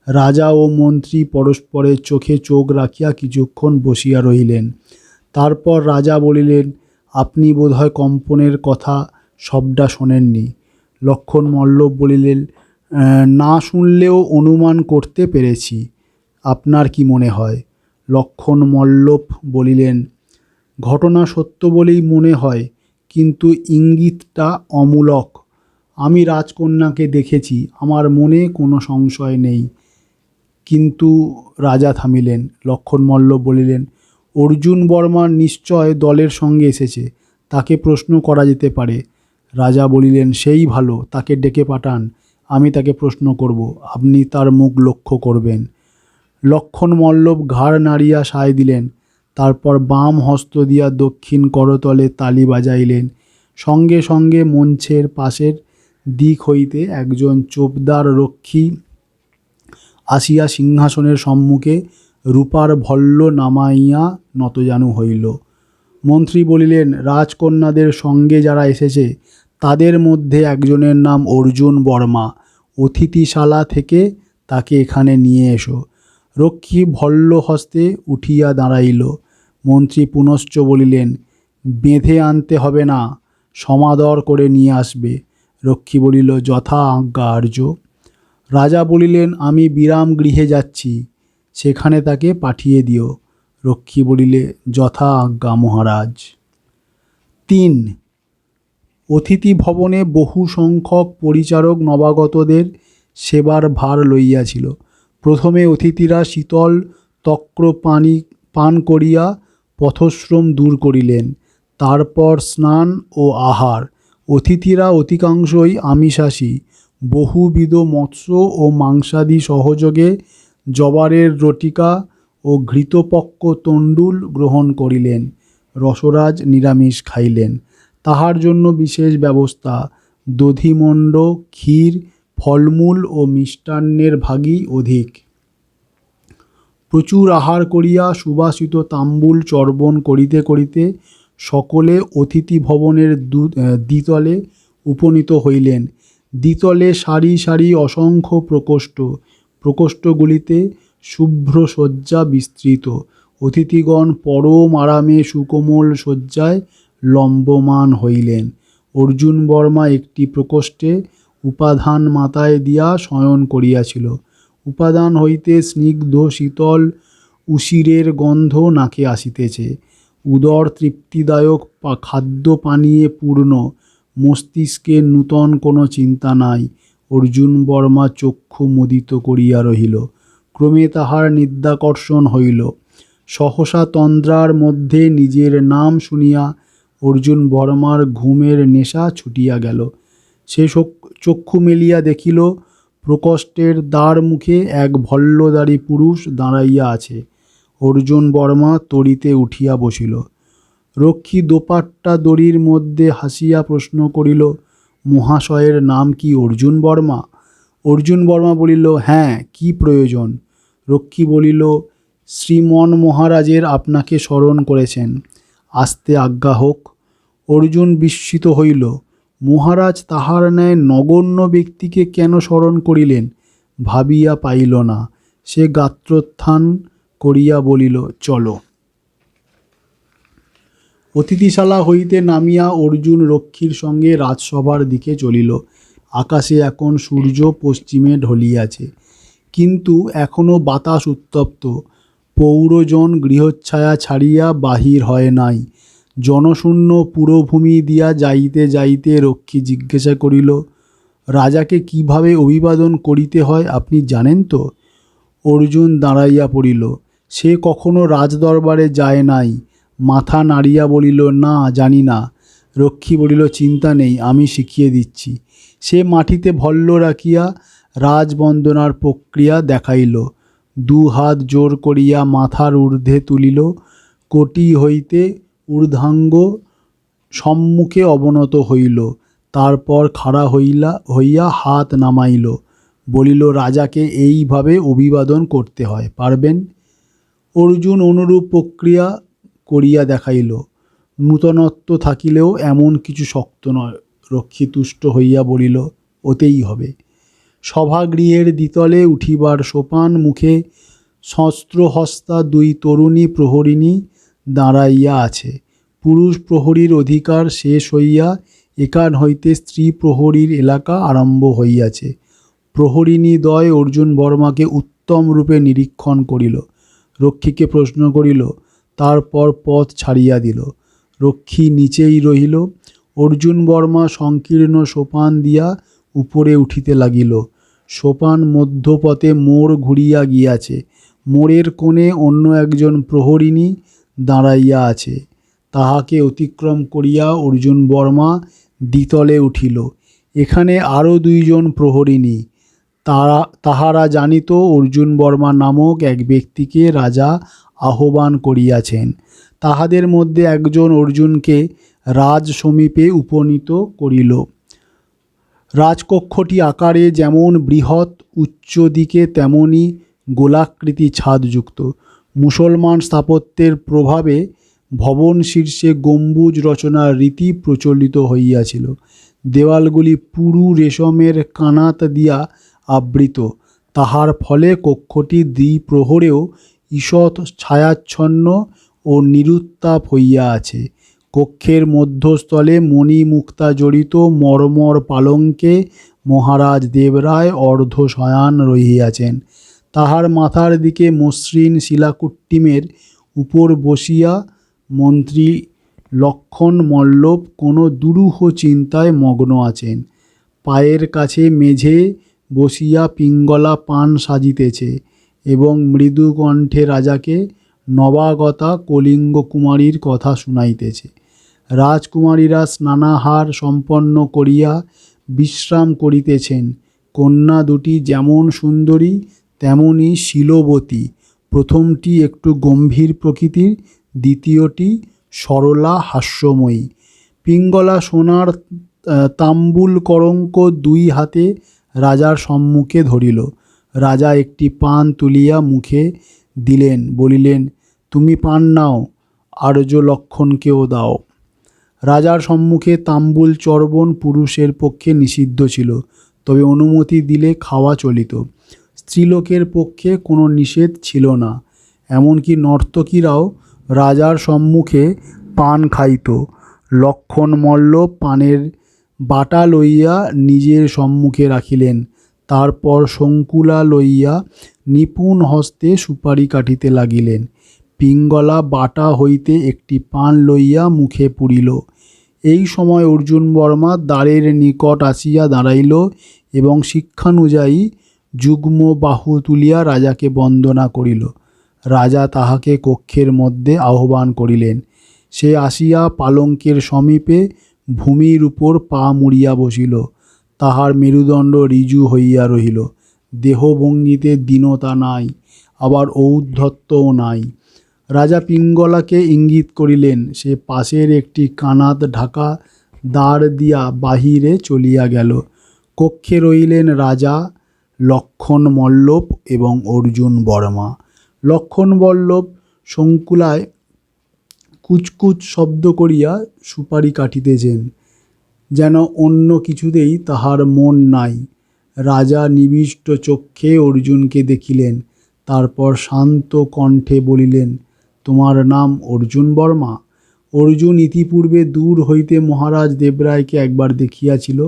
রাজা ও মন্ত্রী পরস্পরের চোখে চোখ রাখিয়া কিছুক্ষণ বসিয়া রহিলেন। তারপর রাজা বলিলেন, আপনি বোধহয় কম্পনের কথা সবটা শোনেননি। লক্ষণ মল্লব বলিলেন, না শুনলেও অনুমান করতে পেরেছি। আপনার কি মনে হয়? লক্ষণ মল্লব বলিলেন, ঘটনা সত্য বলেই মনে হয়, কিন্তু ইঙ্গিতটা অমূলক। আমি রাজকন্যাকে দেখেছি, আমার মনে কোনো সংশয় নেই। কিন্তু রাজা থামিলেন। লক্ষণ মল্লব বলিলেন, অর্জুন বর্মা নিশ্চয় দলের সঙ্গে এসেছে, তাকে প্রশ্ন করা যেতে পারে। রাজা বলিলেন, সেই ভালো, তাকে ডেকে পাঠান, আমি তাকে প্রশ্ন করব, আপনি তার মুখ লক্ষ্য করবেন। লক্ষণ মল্লব ঘাড় নাড়িয়া সায় দিলেন। তারপর বাম হস্ত দিয়া দক্ষিণ করতলে তালি বাজাইলেন। সঙ্গে সঙ্গে মঞ্চের পাশের দিক হইতে একজন চোপদার রক্ষী আসিয়া সিংহাসনের সম্মুখে রূপার ভল্ল নামাইয়া নতজানু হইল। মন্ত্রী বলিলেন, রাজকন্যাদের সঙ্গে যারা এসেছে তাদের মধ্যে একজনের নাম অর্জুন বর্মা। অতিথিশালা থেকে তাকে এখানে নিয়ে এসো। রক্ষী ভল্ল হস্তে উঠিয়া দাঁড়াইল। মন্ত্রী পুনশ্চ বলিলেন, বেঁধে আনতে হবে না, সমাদর করে নিয়ে আসবে। রক্ষী বলিল, যথা আজ্ঞা আর্য। রাজা বলিলেন, আমি বিরাম গৃহে যাচ্ছি, সেখানে তাকে পাঠিয়ে দিও। রক্ষী বলিলে, যথা আজ্ঞা মহারাজ। 3. অতিথি ভবনে বহু সংখ্যক পরিচারক নবাগতদের সেবার ভার লইয়াছিল। প্রথমে অতিথিরা শীতল তক্র পান করিয়া পথশ্রম দূর করিলেন, তারপর স্নান ও আহার। অতিথিরা অধিকাংশই আমিষাশী। বহুবিধ মৎস্য ও মাংসাদি সহযোগে জবারের রটিকা ও ঘৃতপক্ক তণ্ডুল গ্রহণ করিলেন। রসরাজ নিরামিষ খাইলেন। তাহার জন্য বিশেষ ব্যবস্থা, দধিমণ্ড, ক্ষীর, ফলমূল ও মিষ্টান্নের ভাগই অধিক। প্রচুর আহার করিয়া সুবাসিত তাম্বুল চর্বণ করিতে করিতে সকলে অতিথি ভবনের দ্বিতলে উপনীত হইলেন। দ্বিতলে সারি সারি অসংখ্য প্রকোষ্ঠ, প্রকোষ্ঠগুলিতে শুভ্র শয্যা বিস্তৃত। অতিথিগণ পরম আরামে সুকোমল শয্যায় লম্বমান হইলেন। অর্জুন বর্মা একটি প্রকোষ্ঠে উপাধান মাথায় দিয়া শয়ন করিয়াছিল। উপাদান হইতে স্নিগ্ধ শীতল উশিরের গন্ধ নাকে আসিতেছে। উদর তৃপ্তিদায়ক খাদ্য পানীয়ে পূর্ণ, মস্তিষ্কে নূতন কোনো চিন্তা নাই। অর্জুন বর্মা চক্ষু মুদিত করিয়া রহিল। ক্রমে তাহার নিদ্রাকর্ষণ হইল। সহসা তন্দ্রার মধ্যে নিজের নাম শুনিয়া অর্জুন বর্মার ঘুমের নেশা ছুটিয়া গেল। সে চক্ষু মেলিয়া দেখিল, প্রকোষ্ঠের দ্বার মুখে এক ভল্লদারী পুরুষ দাঁড়াইয়া আছে। অর্জুন বর্মা তড়িতে উঠিয়া বসিল। রক্ষী দোপাট্টা দড়ির মধ্যে হাসিয়া প্রশ্ন করিল, মহাশয়ের নাম কি অর্জুন বর্মা? অর্জুন বর্মা বলিল, হ্যাঁ, কি প্রয়োজন? রক্ষী বলিল, শ্রীমন মহারাজের আপনাকে স্মরণ করেছেন, আসতে আজ্ঞা হোক। অর্জুন বিস্মিত হইল। মহারাজ তাহার ন্যায় নগণ্য ব্যক্তিকে কেন স্মরণ করিলেন ভাবিয়া পাইল না। সে গাত্রোত্থান করিয়া বলিল, চলো। অতিথিশালা হইতে নামিয়া অর্জুন রক্ষীর সঙ্গে রাজসভার দিকে চলিল। আকাশে এখন সূর্য পশ্চিমে ঢলিয়াছে, কিন্তু এখনও বাতাস উত্তপ্ত। পৌরজন গৃহচ্ছায়া ছাড়িয়া বাহির হয় নাই। জনশূন্য পুরভূমি দিয়া যাইতে যাইতে রক্ষী জিজ্ঞাসা করিল, রাজাকে কিভাবে অভিবাদন করিতে হয় আপনি জানেন তো? অর্জুন দাঁড়াইয়া পড়িল। সে কখনো রাজদরবারে যায় নাই। মাথা নাড়িয়া বলিল, না, জানি না। রক্ষী বলিল, চিন্তা নেই, আমি শিখিয়ে দিচ্ছি। সে মাটিতে ভল্ল রাখিয়া রাজবন্দনার প্রক্রিয়া দেখাইল। 2 হাত জোর করিয়া মাথার ঊর্ধ্বে তুলিল। কোটি হইতে ঊর্ধ্বাঙ্গ সম্মুখে অবনত হইল। তারপর খাড়া হইয়া হাত নামাইল। বলিল, রাজাকে এইভাবে অভিবাদন করতে হয়, পারবেন? অর্জুন অনুরূপ প্রক্রিয়া করিয়া দেখাইল। নূতনত্ব থাকিলেও এমন কিছু শক্ত নয়। রক্ষী তুষ্ট হইয়া বলিল, ওতেই হবে। সভাগৃহের দ্বিতলে উঠিবার সোপান মুখে শস্ত্রহস্তা 2 তরুণী প্রহরিণী দাঁড়াইয়া আছে। পুরুষ প্রহরীর অধিকার শেষ হইয়া এখান হইতে স্ত্রী প্রহরীর এলাকা আরম্ভ হইয়াছে। প্রহরিণীদ্বয় অর্জুন বর্মাকে উত্তম রূপে নিরীক্ষণ করিল। রক্ষীকে প্রশ্ন করিল, তারপর পথ ছাড়িয়া দিল। রক্ষী নিচেই রহিল। অর্জুন বর্মা সংকীর্ণ সোপান দিয়া উপরে উঠিতে লাগিল। সোপান মধ্যপথে মোড় ঘুরিয়া গিয়াছে। মোড়ের কোণে অন্য একজন প্রহরিণী দাঁড়াইয়া আছে। তাহাকে অতিক্রম করিয়া অর্জুন বর্মা দ্বিতলে উঠিল। এখানে আরও 2 জন প্রহরিণী। তাহারা জানিত অর্জুন বর্মা নামক এক ব্যক্তিকে রাজা আহ্বান করিয়াছেন। তাহাদের মধ্যে একজন অর্জুনকে রাজ সমীপে উপনীত করিল। রাজকক্ষটি আকারে যেমন বৃহৎ, উচ্চ দিকে তেমনি গোলাকৃতি ছাদযুক্ত। মুসলমান স্থাপত্যের প্রভাবে ভবন শীর্ষে গম্বুজ রচনার রীতি প্রচলিত হইয়াছিল। দেওয়ালগুলি পুরু রেশমের কানাত দিয়া আবৃত। তাহার ফলে কক্ষটি দ্বিপ্রহরেও ঈষৎ ছায়াচ্ছন্ন ও নিরুত্তাপ হইয়া আছে। কক্ষের মধ্যস্থলে মণিমুক্তা জড়িত মর্মর পালঙ্কে মহারাজ দেবরায় অর্ধশয়ান রহিয়াছেন। তাহার মাথার দিকে মসৃণ শিলাকুট্টিমের উপর বসিয়া মন্ত্রী লক্ষণ মল্লব কোনো দুরূহ চিন্তায় মগ্ন আছেন। পায়ের কাছে মেঝে বসিয়া পিঙ্গলা পান সাজিতেছে এবং মৃদু কণ্ঠে রাজাকে নবাগতা কলিঙ্গ কুমারীর কথা শুনাইতেছে। রাজকুমারীরা স্নানাহার সম্পন্ন করিয়া বিশ্রাম করিতেছেন। কন্যা দুটি যেমন সুন্দরী তেমনি শীলবতী। প্রথমটি একটু গম্ভীর প্রকৃতির, দ্বিতীয়টি সরলা হাস্যময়ী। পিঙ্গলা সোনার তাম্বুল করঙ্ক দুই হাতে রাজার সম্মুখে ধরিল। রাজা একটি পান তুলিয়া মুখে দিলেন, বলিলেন, তুমি পান নাও, আর্য লক্ষণকেও দাও। রাজার সম্মুখে তাম্বুল চর্বণ পুরুষের পক্ষে নিষিদ্ধ ছিল, তবে অনুমতি দিলে খাওয়া চলিত। স্ত্রীলোকের পক্ষে কোনো নিষেধ ছিল না। এমনকি নর্তকীরাও রাজার সম্মুখে পান খাইত। লক্ষণ মল্লব পানের বাটা লইয়া নিজের সম্মুখে রাখিলেন। তারপর শঙ্কুলা লইয়া নিপুণ হস্তে সুপারি কাটিতে লাগিলেন। পিঙ্গলা বাটা হইতে একটি পান লইয়া মুখে পুরিল। এই সময় অর্জুন বর্মা দ্বারের নিকট আসিয়া দাঁড়াইল এবং শিক্ষানুযায়ী যুগ্ম বাহু তুলিয়া রাজাকে বন্দনা করিল। রাজা তাহাকে কক্ষের মধ্যে আহ্বান করিলেন। সে আসিয়া পালঙ্কের সমীপে ভূমির উপর পা মুড়িয়া বসিল। তাহার মেরুদণ্ড ঋজু হইয়া রহিল। দেহভঙ্গিতে দীনতা নাই, আবার ঔদ্ধত্যও নাই। রাজা পিঙ্গলাকে ইঙ্গিত করিলেন। সে পাশের একটি কানাত ঢাকা দ্বার দিয়া বাহিরে চলিয়া গেল। কক্ষে রইলেন রাজা, লক্ষণ মল্লব এবং অর্জুন বর্মা। লক্ষণ মল্লব শঙ্কুলায় কুচকুচ শব্দ করিয়া সুপারি কাটিতেছেন, যেন অন্য কিছুতেই তাহার মন নাই। রাজা নিবিষ্ট চক্ষে অর্জুনকে দেখিলেন। তারপর শান্ত কণ্ঠে বলিলেন, তোমার নাম অর্জুন বর্মা? অর্জুন ইতিপূর্বে দূর হইতে মহারাজ দেবরায়কে একবার দেখিয়াছিল।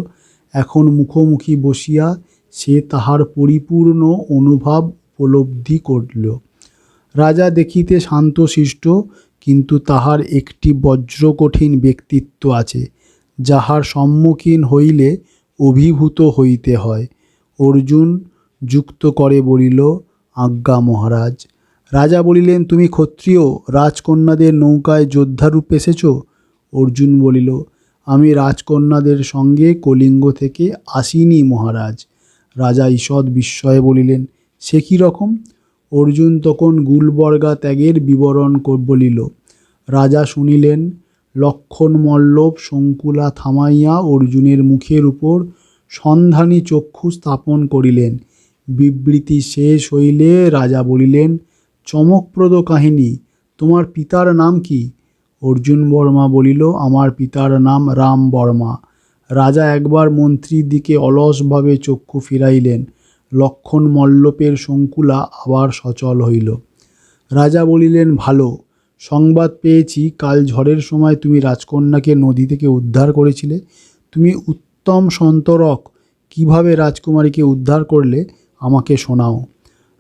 এখন মুখোমুখি বসিয়া সে তাহার পরিপূর্ণ অনুভব উপলব্ধি করিল। রাজা দেখিতে শান্তশিষ্ট, কিন্তু তাহার একটি বজ্রকঠিন ব্যক্তিত্ব আছে, যাহার সম্মুখীন হইলে অভিভূত হইতে হয়। অর্জুন যুক্ত করে বলিল, আজ্ঞা মহারাজ। রাজা বলিলেন, তুমি ক্ষত্রিয়, রাজকন্যাদের নৌকায় যোদ্ধারূপে এসেছ? অর্জুন বলিল, আমি রাজকন্যাদের সঙ্গে কলিঙ্গ থেকে আসিনি মহারাজ। রাজা ঈষৎ বিস্ময়ে বলিলেন, সে কী রকম? অর্জুন তখন গুলবর্গা ত্যাগের বিবরণ বলিল। রাজা শুনিলেন। লক্ষণ মল্লব শঙ্কুলা থামাইয়া অর্জুনের মুখের উপর সন্ধানী চক্ষু স্থাপন করিলেন। বিবৃতি শেষ হইলে রাজা বলিলেন, চমকপ্রদ কাহিনী। তোমার পিতার নাম কি? অর্জুন বর্মা বলিল, আমার পিতার নাম রাম বর্মা। রাজা একবার মন্ত্রীর দিকে অলসভাবে চক্ষু ফিরাইলেন। লক্ষণ মল্লবের শঙ্কুলা আবার সচল হইল। রাজা বলিলেন, ভালো সংবাদ পেয়েছি। কাল ঝড়ের সময় তুমি রাজকন্যাকে নদী থেকে উদ্ধার করেছিলে। তুমি উত্তম সন্তরক। কিভাবে রাজকুমারীকে উদ্ধার করলে আমাকে শোনাও।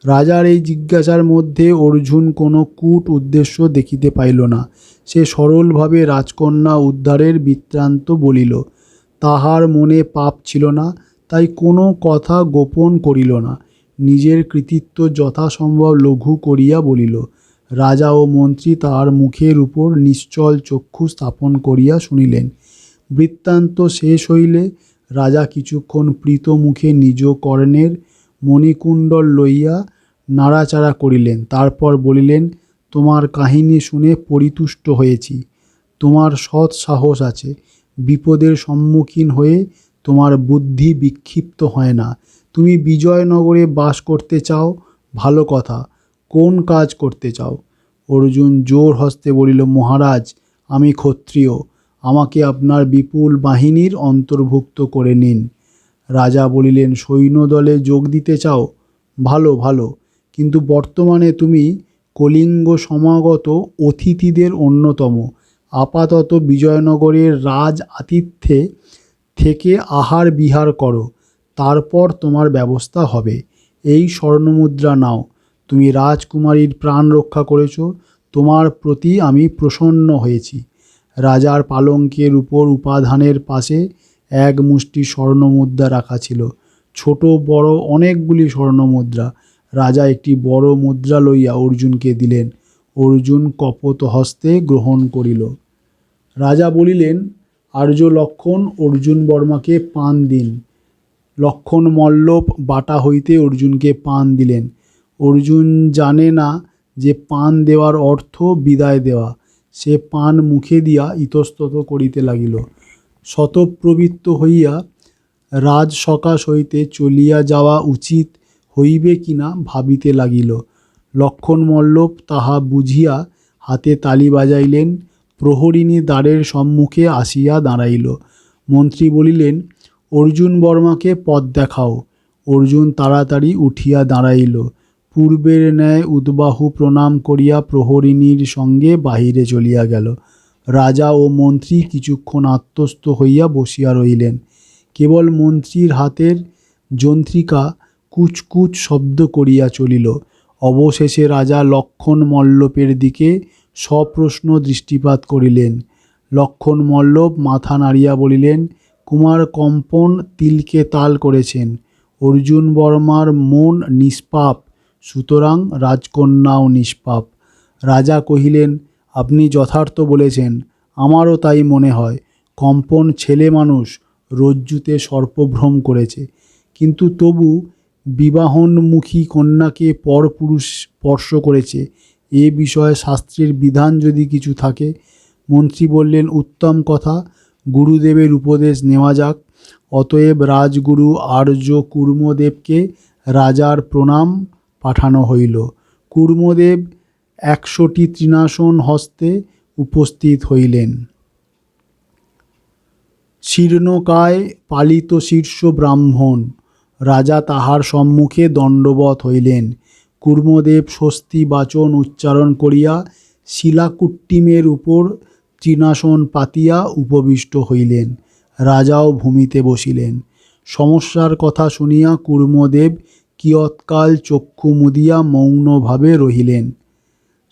রাজার এই জিজ্ঞাসার মধ্যে অর্জুন কোনো কূট উদ্দেশ্য দেখিতে পাইল না। সে সরলভাবে রাজকন্যা উদ্ধারের বৃত্তান্ত বলিল। তাহার মনে পাপ ছিল না, তাই কোনো কথা গোপন করিল না। নিজের কৃতিত্ব যথাসম্ভব লঘু করিয়া বলিল। রাজা ও মন্ত্রী তাহার মুখের উপর নিশ্চল চক্ষু স্থাপন করিয়া শুনিলেন। বৃত্তান্ত শেষ হইলে রাজা কিছুক্ষণ প্রীত মুখে নিজ কর্ণের মণিকুণ্ডল লইয়া নাড়াচাড়া করিলেন। তারপর বলিলেন, তোমার কাহিনী শুনে পরিতুষ্ট হয়েছি। তোমার সৎ সাহস আছে। বিপদের সম্মুখীন হয়ে তোমার বুদ্ধি বিক্ষিপ্ত হয় না। তুমি বিজয়নগরে বাস করতে চাও, ভালো কথা। কোন কাজ করতে চাও? অর্জুন জোর হস্তে বলিল, মহারাজ, আমি ক্ষত্রিয়। আমাকে আপনার বিপুল বাহিনীর অন্তর্ভুক্ত করে নিন। রাজা বলিলেন, সৈন্যদলে যোগ দিতে চাও? ভালো ভালো, কিন্তু বর্তমানে তুমি কলিঙ্গ সমাগত অতিথিদের অন্যতম। আপাতত বিজয়নগরের রাজ আতিথ্যে থেকে আহার বিহার করো, তারপর তোমার ব্যবস্থা হবে। এই স্বর্ণমুদ্রা নাও, তুমি রাজকুমারীর প্রাণ রক্ষা করেছ, তোমার প্রতি আমি প্রসন্ন হয়েছি। রাজার পালঙ্কের উপর উপাধানের পাশে এক মুষ্টি স্বর্ণমুদ্রা রাখা ছিল, ছোট বড় অনেকগুলি স্বর্ণমুদ্রা। রাজা একটি বড় মুদ্রা লইয়া অর্জুনকে দিলেন। অর্জুন কপত হস্তে গ্রহণ করিল। রাজা বলিলেন, আর্য লক্ষণ অর্জুন বর্মাকে পান দিন। লক্ষণ মল্লব বাটা হইতে অর্জুনকে পান দিলেন। অর্জুন জানে না যে পান দেওয়ার অর্থ বিদায় দেওয়া। সে পান মুখে দিয়া ইতস্তত করিতে লাগিল। শতপ্রবৃত্ত হইয়া রাজসকাশ হইতে চলিয়া যাওয়া উচিত হইবে কিনা ভাবিতে লাগিল। লক্ষণ মল্লব তাহা বুঝিয়া হাতে তালি বাজাইলেন। প্রহরিণী দ্বারের সম্মুখে আসিয়া দাঁড়াইল। মন্ত্রী বলিলেন, অর্জুন বর্মাকে পথ দেখাও। অর্জুন তাড়াতাড়ি উঠিয়া দাঁড়াইল। পূর্বের ন্যায় উদ্বাহু প্রণাম করিয়া প্রহরিণীর সঙ্গে বাহিরে চলিয়া গেল। রাজা ও মন্ত্রী কিছুক্ষণ আত্মস্থ হইয়া বসিয়া রহিলেন। কেবল মন্ত্রীর হাতের যন্ত্রিকা কুচকুচ শব্দ করিয়া চলিল। অবশেষে রাজা লক্ষণ মল্লবের দিকে সপ্রশ্ন দৃষ্টিপাত করিলেন। লক্ষণ মল্লব মাথা নাড়িয়া বলিলেন, কুমার কম্পন তিলকে তাল করেছেন। অর্জুন বর্মার মন নিষ্পাপ, সুতরাং রাজকন্যাও নিষ্পাপ। রাজা কহিলেন, আপনি যথার্থ বলেছেন, আমারও তাই মনে হয়। কম্পন ছেলে মানুষ, রজ্জুতে সর্পভ্রম করেছে, কিন্তু তবু বিবাহোন্মুখী কন্যাকে পরপুরুষ স্পর্শ করেছে। এ বিষয়ে শাস্ত্রের বিধান যদি কিছু থাকে। মন্ত্রী বললেন, উত্তম কথা, গুরুদেবের উপদেশ নেওয়া যাক। অতএব রাজগুরু আর্য কূর্মদেবকে রাজার প্রণাম পাঠানো হইল। কূর্মদেব 100টি তৃণাসন হস্তে উপস্থিত হইলেন। শীর্ণকায় পালিত শীর্ষ ব্রাহ্মণ। রাজা তাহার সম্মুখে দণ্ডবৎ হইলেন। কূর্মদেব স্বস্তি বাচন উচ্চারণ করিয়া শিলাকুট্টিমের উপর তৃণাসন পাতিয়া উপবিষ্ট হইলেন। রাজাও ভূমিতে বসিলেন। সমস্যার কথা শুনিয়া কূর্মদেব কিয়ৎকাল চক্ষু মুদিয়া মৌনভাবে রহিলেন।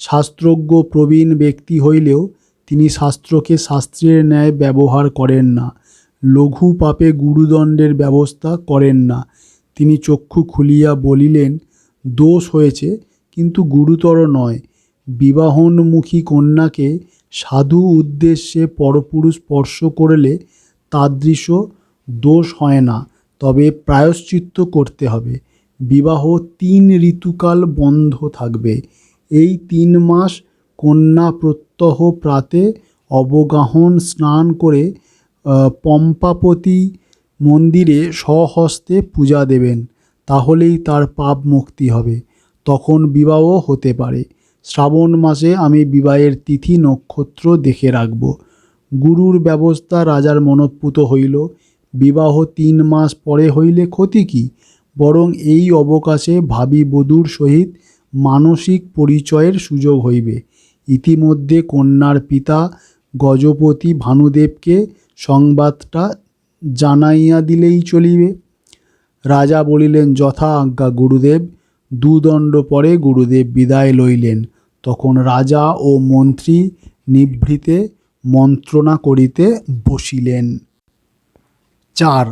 শাস্ত্রজ্ঞ প্রবীণ ব্যক্তি হইলেও তিনি শাস্ত্রকে শাস্ত্রের ন্যায় ব্যবহার করেন না। লঘু পাপে গুরুদণ্ডের ব্যবস্থা করেন না। তিনি চক্ষু খুলিয়া বলিলেন, দোষ হয়েছে, কিন্তু গুরুতর নয়। বিবাহোন্মুখী কন্যাকে সাধু উদ্দেশ্যে পরপুরুষ স্পর্শ করলে তাদৃশ দোষ হয় না, তবে প্রায়শ্চিত্ত করতে হবে। বিবাহ 3 ঋতুকাল বন্ধ থাকবে। এই 3 মাস কন্যা প্রত্যহ প্রাতে অবগাহন স্নান করে পম্পাপতি মন্দিরে স্বহস্তে পূজা দেবেন, তাহলেই তার পাপ মুক্তি হবে। তখন বিবাহ হতে পারে। শ্রাবণ মাসে আমি বিবাহের তিথি নক্ষত্র দেখে রাখব। গুরুর ব্যবস্থা রাজার মনঃপূত হইল। বিবাহ 3 মাস পরে হইলে ক্ষতি কি? বরং এই অবকাশে ভাবী বধূর সহিত মানসিক পরিচয়ের সুযোগ হইবে। ইতিমধ্যে কন্যার পিতা গজপতি ভানুদেবকে সংবাদটা জানাইয়া দিলেই চলিবে। রাজা বলিলেন, যথা আজ্ঞা গুরুদেব। 2 দণ্ড পরে গুরুদেব বিদায় লইলেন। তখন রাজা ও মন্ত্রী নিভৃতে মন্ত্রণা করিতে বসিলেন। 4.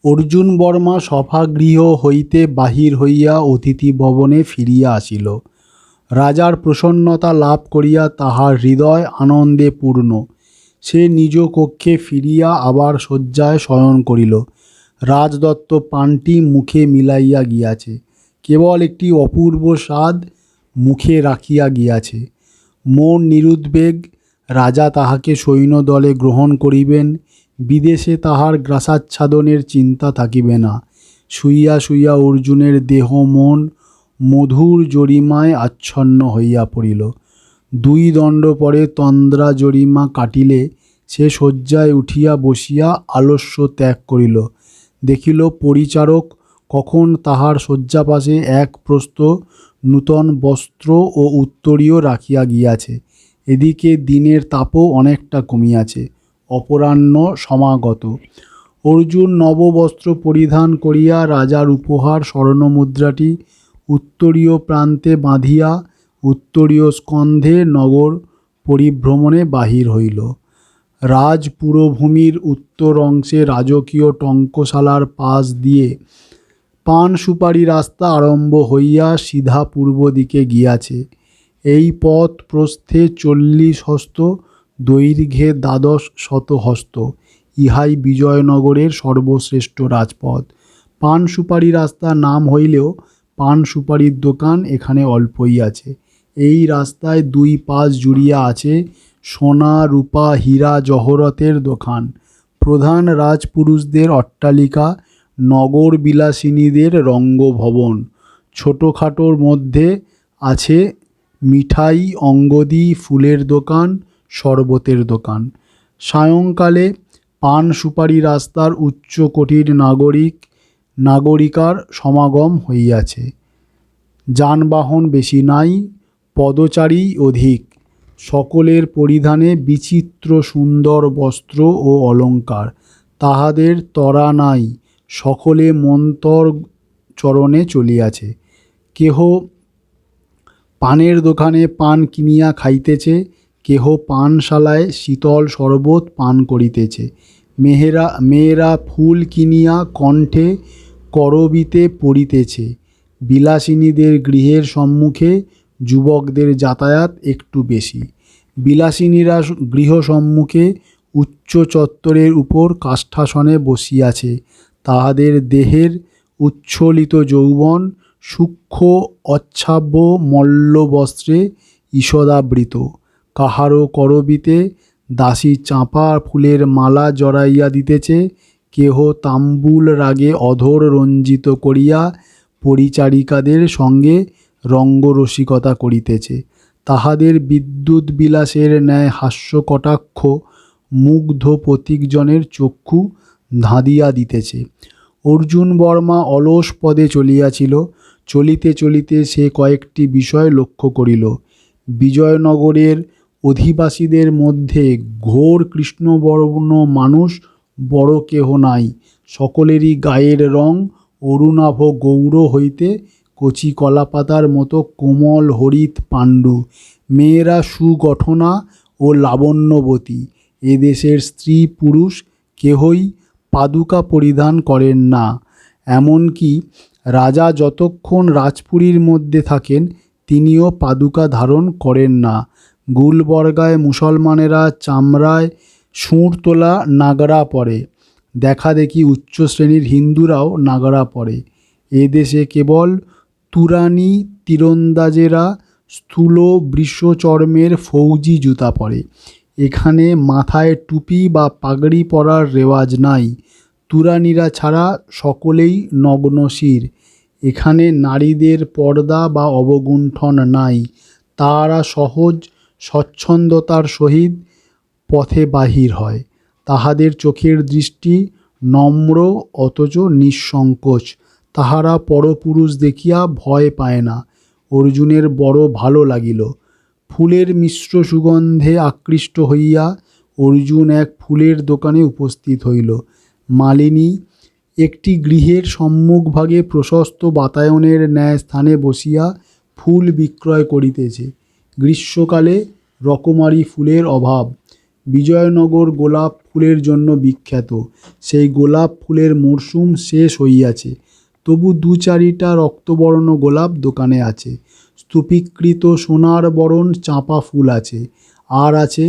অর্জুন বর্মা সভাগৃহ হইতে বাহির হইয়া অতিথি ভবনে ফিরিয়া আসিল। রাজার প্রসন্নতা লাভ করিয়া তাহার হৃদয় আনন্দে পূর্ণ। সে নিজ কক্ষে ফিরিয়া আবার শয্যায় শয়ন করিল। রাজদত্ত পানটি মুখে মিলাইয়া গিয়াছে। কেবল একটি অপূর্ব স্বাদ মুখে রাখিয়া গিয়াছে। মন নিরুদ্বেগ। রাজা তাহাকে সৈন্যদলে গ্রহণ করিবেন। বিদেশে তাহার গ্রাসাচ্ছাদনের চিন্তা থাকিবে না। শুইয়া শুইয়া অর্জুনের দেহ মন মধুর জরিমায় আচ্ছন্ন হইয়া পড়িল। 2 দণ্ড পরে তন্দ্রা জরিমা কাটিলে সে শয্যায় উঠিয়া বসিয়া আলস্য ত্যাগ করিল। দেখিল পরিচারক কখন তাহার শয্যাপাশে এক প্রস্থ নূতন বস্ত্র ও উত্তরীয় রাখিয়া গিয়াছে। এদিকে দিনের তাপও অনেকটা কমিয়াছে। অপরাহ্ন সমাগত। অর্জুন নববস্ত্র পরিধান করিয়া রাজার উপহার স্বর্ণমুদ্রাটি উত্তরীয় প্রান্তে বাঁধিয়া উত্তরীয় স্কন্ধে নগর পরিভ্রমণে বাহির হইল। রাজপুরভূমির উত্তর অংশে রাজকীয় টঙ্কশালার পাশ দিয়ে পান সুপারি রাস্তা আরম্ভ হইয়া সিধা পূর্ব দিকে গিয়াছে। এই পথ প্রস্থে 40 হস্ত, দৈর্ঘ্যে 12 শত হস্ত। ইহাই বিজয়নগরের সর্বশ্রেষ্ঠ রাজপথ। পান সুপারি রাস্তা নাম হইলেও পান সুপারির দোকান এখানে অল্পই আছে। এই রাস্তায় 2 পাশ জুড়িয়া আছে সোনা রূপা হীরা জহরতের দোকান, প্রধান রাজপুরুষদের অট্টালিকা, নগর বিলাসিনীদের রঙ্গভবন। ছোটোখাটোর মধ্যে আছে মিঠাই, অঙ্গদি, ফুলের দোকান, শরবতের দোকান। সায়ংকালে পান সুপারি রাস্তার উচ্চকোটির নাগরিকার সমাগম হইয়াছে। যানবাহন বেশি নাই, পদচারী অধিক। সকলের পরিধানে বিচিত্র সুন্দর বস্ত্র ও অলঙ্কার। তাহাদের তরা নাই, সকলে মন্তর চরণে চলিয়াছে। কেহ পানের দোকানে পান কিনিয়া খাইতেছে, কেহ পানশালায় শীতল শরবত পান করিতেছে। মেয়েরা ফুল কিনিয়া কণ্ঠে করবিতে পরিতেছে। বিলাসিনীদের গৃহের সম্মুখে যুবকদের যাতায়াত একটু বেশি। বিলাসিনীরা গৃহ সম্মুখে উচ্চ চত্বরের উপর কাষ্ঠাসনে বসিয়াছে। তাহাদের দেহের উচ্ছ্বলিত যৌবন সূক্ষ্ম অচ্ছাব্য মল্লবস্ত্রে ঈষদাবৃত। কাহারও করবিতে দাসী চাঁপা ফুলের মালা জড়াইয়া দিতেছে, কেহ তাম্বুল রাগে অধর রঞ্জিত করিয়া পরিচারিকাদের সঙ্গে রঙ্গরসিকতা করিতেছে। তাহাদের বিদ্যুৎ বিলাসের ন্যায় হাস্যকটাক্ষ মুগ্ধ পথিকজনের চক্ষু ধাঁধিয়া দিতেছে। অর্জুন বর্মা অলস পদে চলিয়াছিল। চলিতে চলিতে সে কয়েকটি বিষয় লক্ষ্য করিল। বিজয়নগরের অধিবাসীদের মধ্যে ঘোর কৃষ্ণবর্ণ মানুষ বড় কেহ নাই। সকলেরই গায়ের রং অরুণাভ গৌর হইতে কচি কলাপাতার মতো কোমল হরিৎ পাণ্ডু। মেয়েরা সুগঠনা ও লাবণ্যবতী। এদেশের স্ত্রী পুরুষ কেহই পাদুকা পরিধান করেন না। এমনকি রাজা যতক্ষণ রাজপুরীর মধ্যে থাকেন তিনিও পাদুকা ধারণ করেন না। গুলবর্গায় মুসলমানেরা চামড়ায় সুঁড় তোলা নাগরা পরে। দেখা দেখি উচ্চ শ্রেণীর হিন্দুরাও নাগরা পরে। এদেশে কেবল তুরানি তীরন্দাজেরা স্থূল বৃষচর্মের ফৌজি জুতা পরে। এখানে মাথায় টুপি বা পাগড়ি পরার রেওয়াজ নাই। তুরানিরা ছাড়া সকলেই নগ্নশির। এখানে নারীদের পর্দা বা অবগুণ্ঠন নাই। তাহারা সহজ স্বচ্ছন্দতার সহিত পথে বাহির হয়। তাহাদের চোখের দৃষ্টি নম্র অথচ নিঃসংকোচ। তাহারা পরপুরুষ দেখিয়া ভয় পায় না। অর্জুনের বড় ভালো লাগিল। ফুলের মিশ্র সুগন্ধে আকৃষ্ট হইয়া অর্জুন এক ফুলের দোকানে উপস্থিত হইল। মালিনী একটি গৃহের সম্মুখভাগে প্রশস্ত বাতায়নের ন্যায় স্থানে বসিয়া ফুল বিক্রয় করিতেছে। গ্রীষ্মকালে রকমারি ফুলের অভাব। বিজয়নগর গোলাপ ফুলের জন্য বিখ্যাত। সেই গোলাপ ফুলের মরশুম শেষ হইয়াছে, তবু 2-4টা রক্তবর্ণ গোলাপ দোকানে আছে। স্তূপীকৃত সোনার বরণ চাঁপা ফুল আছে। আর আছে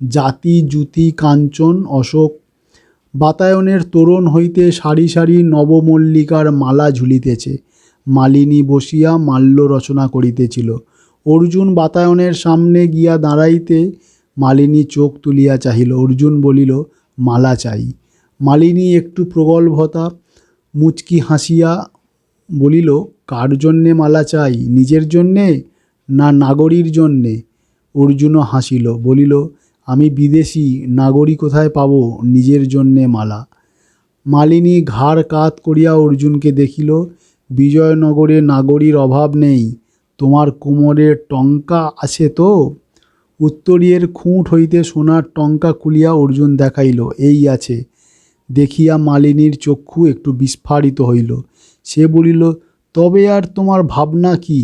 জাতি জুতি কাঞ্চন অশোক। বাতায়নের তোরণ হইতে সারি সারি নবমল্লিকার মালা ঝুলিতেছে। মালিনী বসিয়া মাল্য রচনা করিতেছিল। অর্জুন বাতায়নের সামনে গিয়া দাঁড়াইতে মালিনী চোখ তুলিয়া চাহিল। অর্জুন বলিল, মালা চাই। মালিনী একটু প্রগল্ভতা মুচকি হাসিয়া বলিল, কার জন্যে মালা চাই? নিজের জন্যে না নাগরীর জন্যে? অর্জুনও হাসিল, বলিল, আমি বিদেশী, নাগরী কোথায় পাব নিজের জন্যে মালা? মালিনী ঘাড় কাত করিয়া অর্জুনকে দেখিল। বিজয়নগরে নাগরীর অভাব নেই, তোমার কোমরের টঙ্কা আছে তো? উত্তরীয়ের খুঁট হইতে সোনার টঙ্কা খুলিয়া অর্জুন দেখাইল, এই আছে। দেখিয়া মালিনীর চক্ষু একটু বিস্ফারিত হইল। সে বলিল, তবে আর তোমার ভাবনা কি?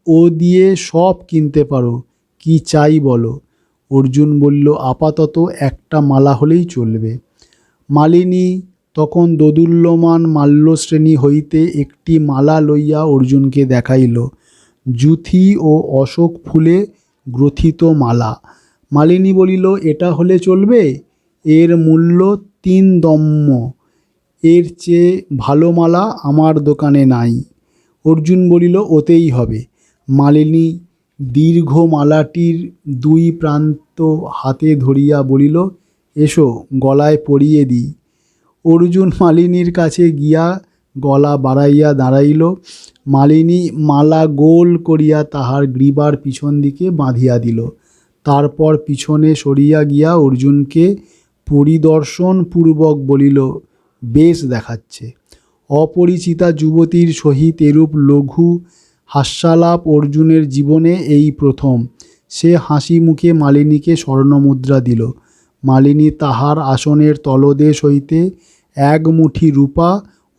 ও দিয়ে সব কিনতে পারো, কি চাই বলো? অর্জুন বলল, আপাতত একটা মালা হলেই চলবে। মালিনী তখন দোদুল্যমান মাল্যশ্রেণী হইতে একটি মালা লইয়া অর্জুনকে দেখাইল। যুথি ও অশোক ফুলে গ্রথিত মালা। মালিনী বলিল, এটা হলে চলবে? এর মূল্য 3 দম্ম, এর চেয়ে ভালো মালা আমার দোকানে নাই। অর্জুন বলিল, ওতেই হবে। মালিনী দীর্ঘ মালাটির 2 প্রান্ত হাতে ধরিয়া বলিল, এসো গলায় পরিয়ে দিই। অর্জুন মালিনীর কাছে গিয়া গলা বাড়াইয়া দাঁড়াইল। মালিনী মালা গোল করিয়া তাহার গ্রীবার পিছন দিকে বাঁধিয়া দিল। তারপর পিছনে সরিয়া গিয়া অর্জুনকে পরিদর্শনপূর্বক বলিল, বেশ দেখাচ্ছে। অপরিচিতা যুবতীর সহিত এরূপ লঘু হাস্যালাপ অর্জুনের জীবনে এই প্রথম। সে হাসি মুখে মালিনীকে স্বর্ণমুদ্রা দিল। মালিনী তাহার আসনের তলদেশ হইতে 1 মুঠি রূপা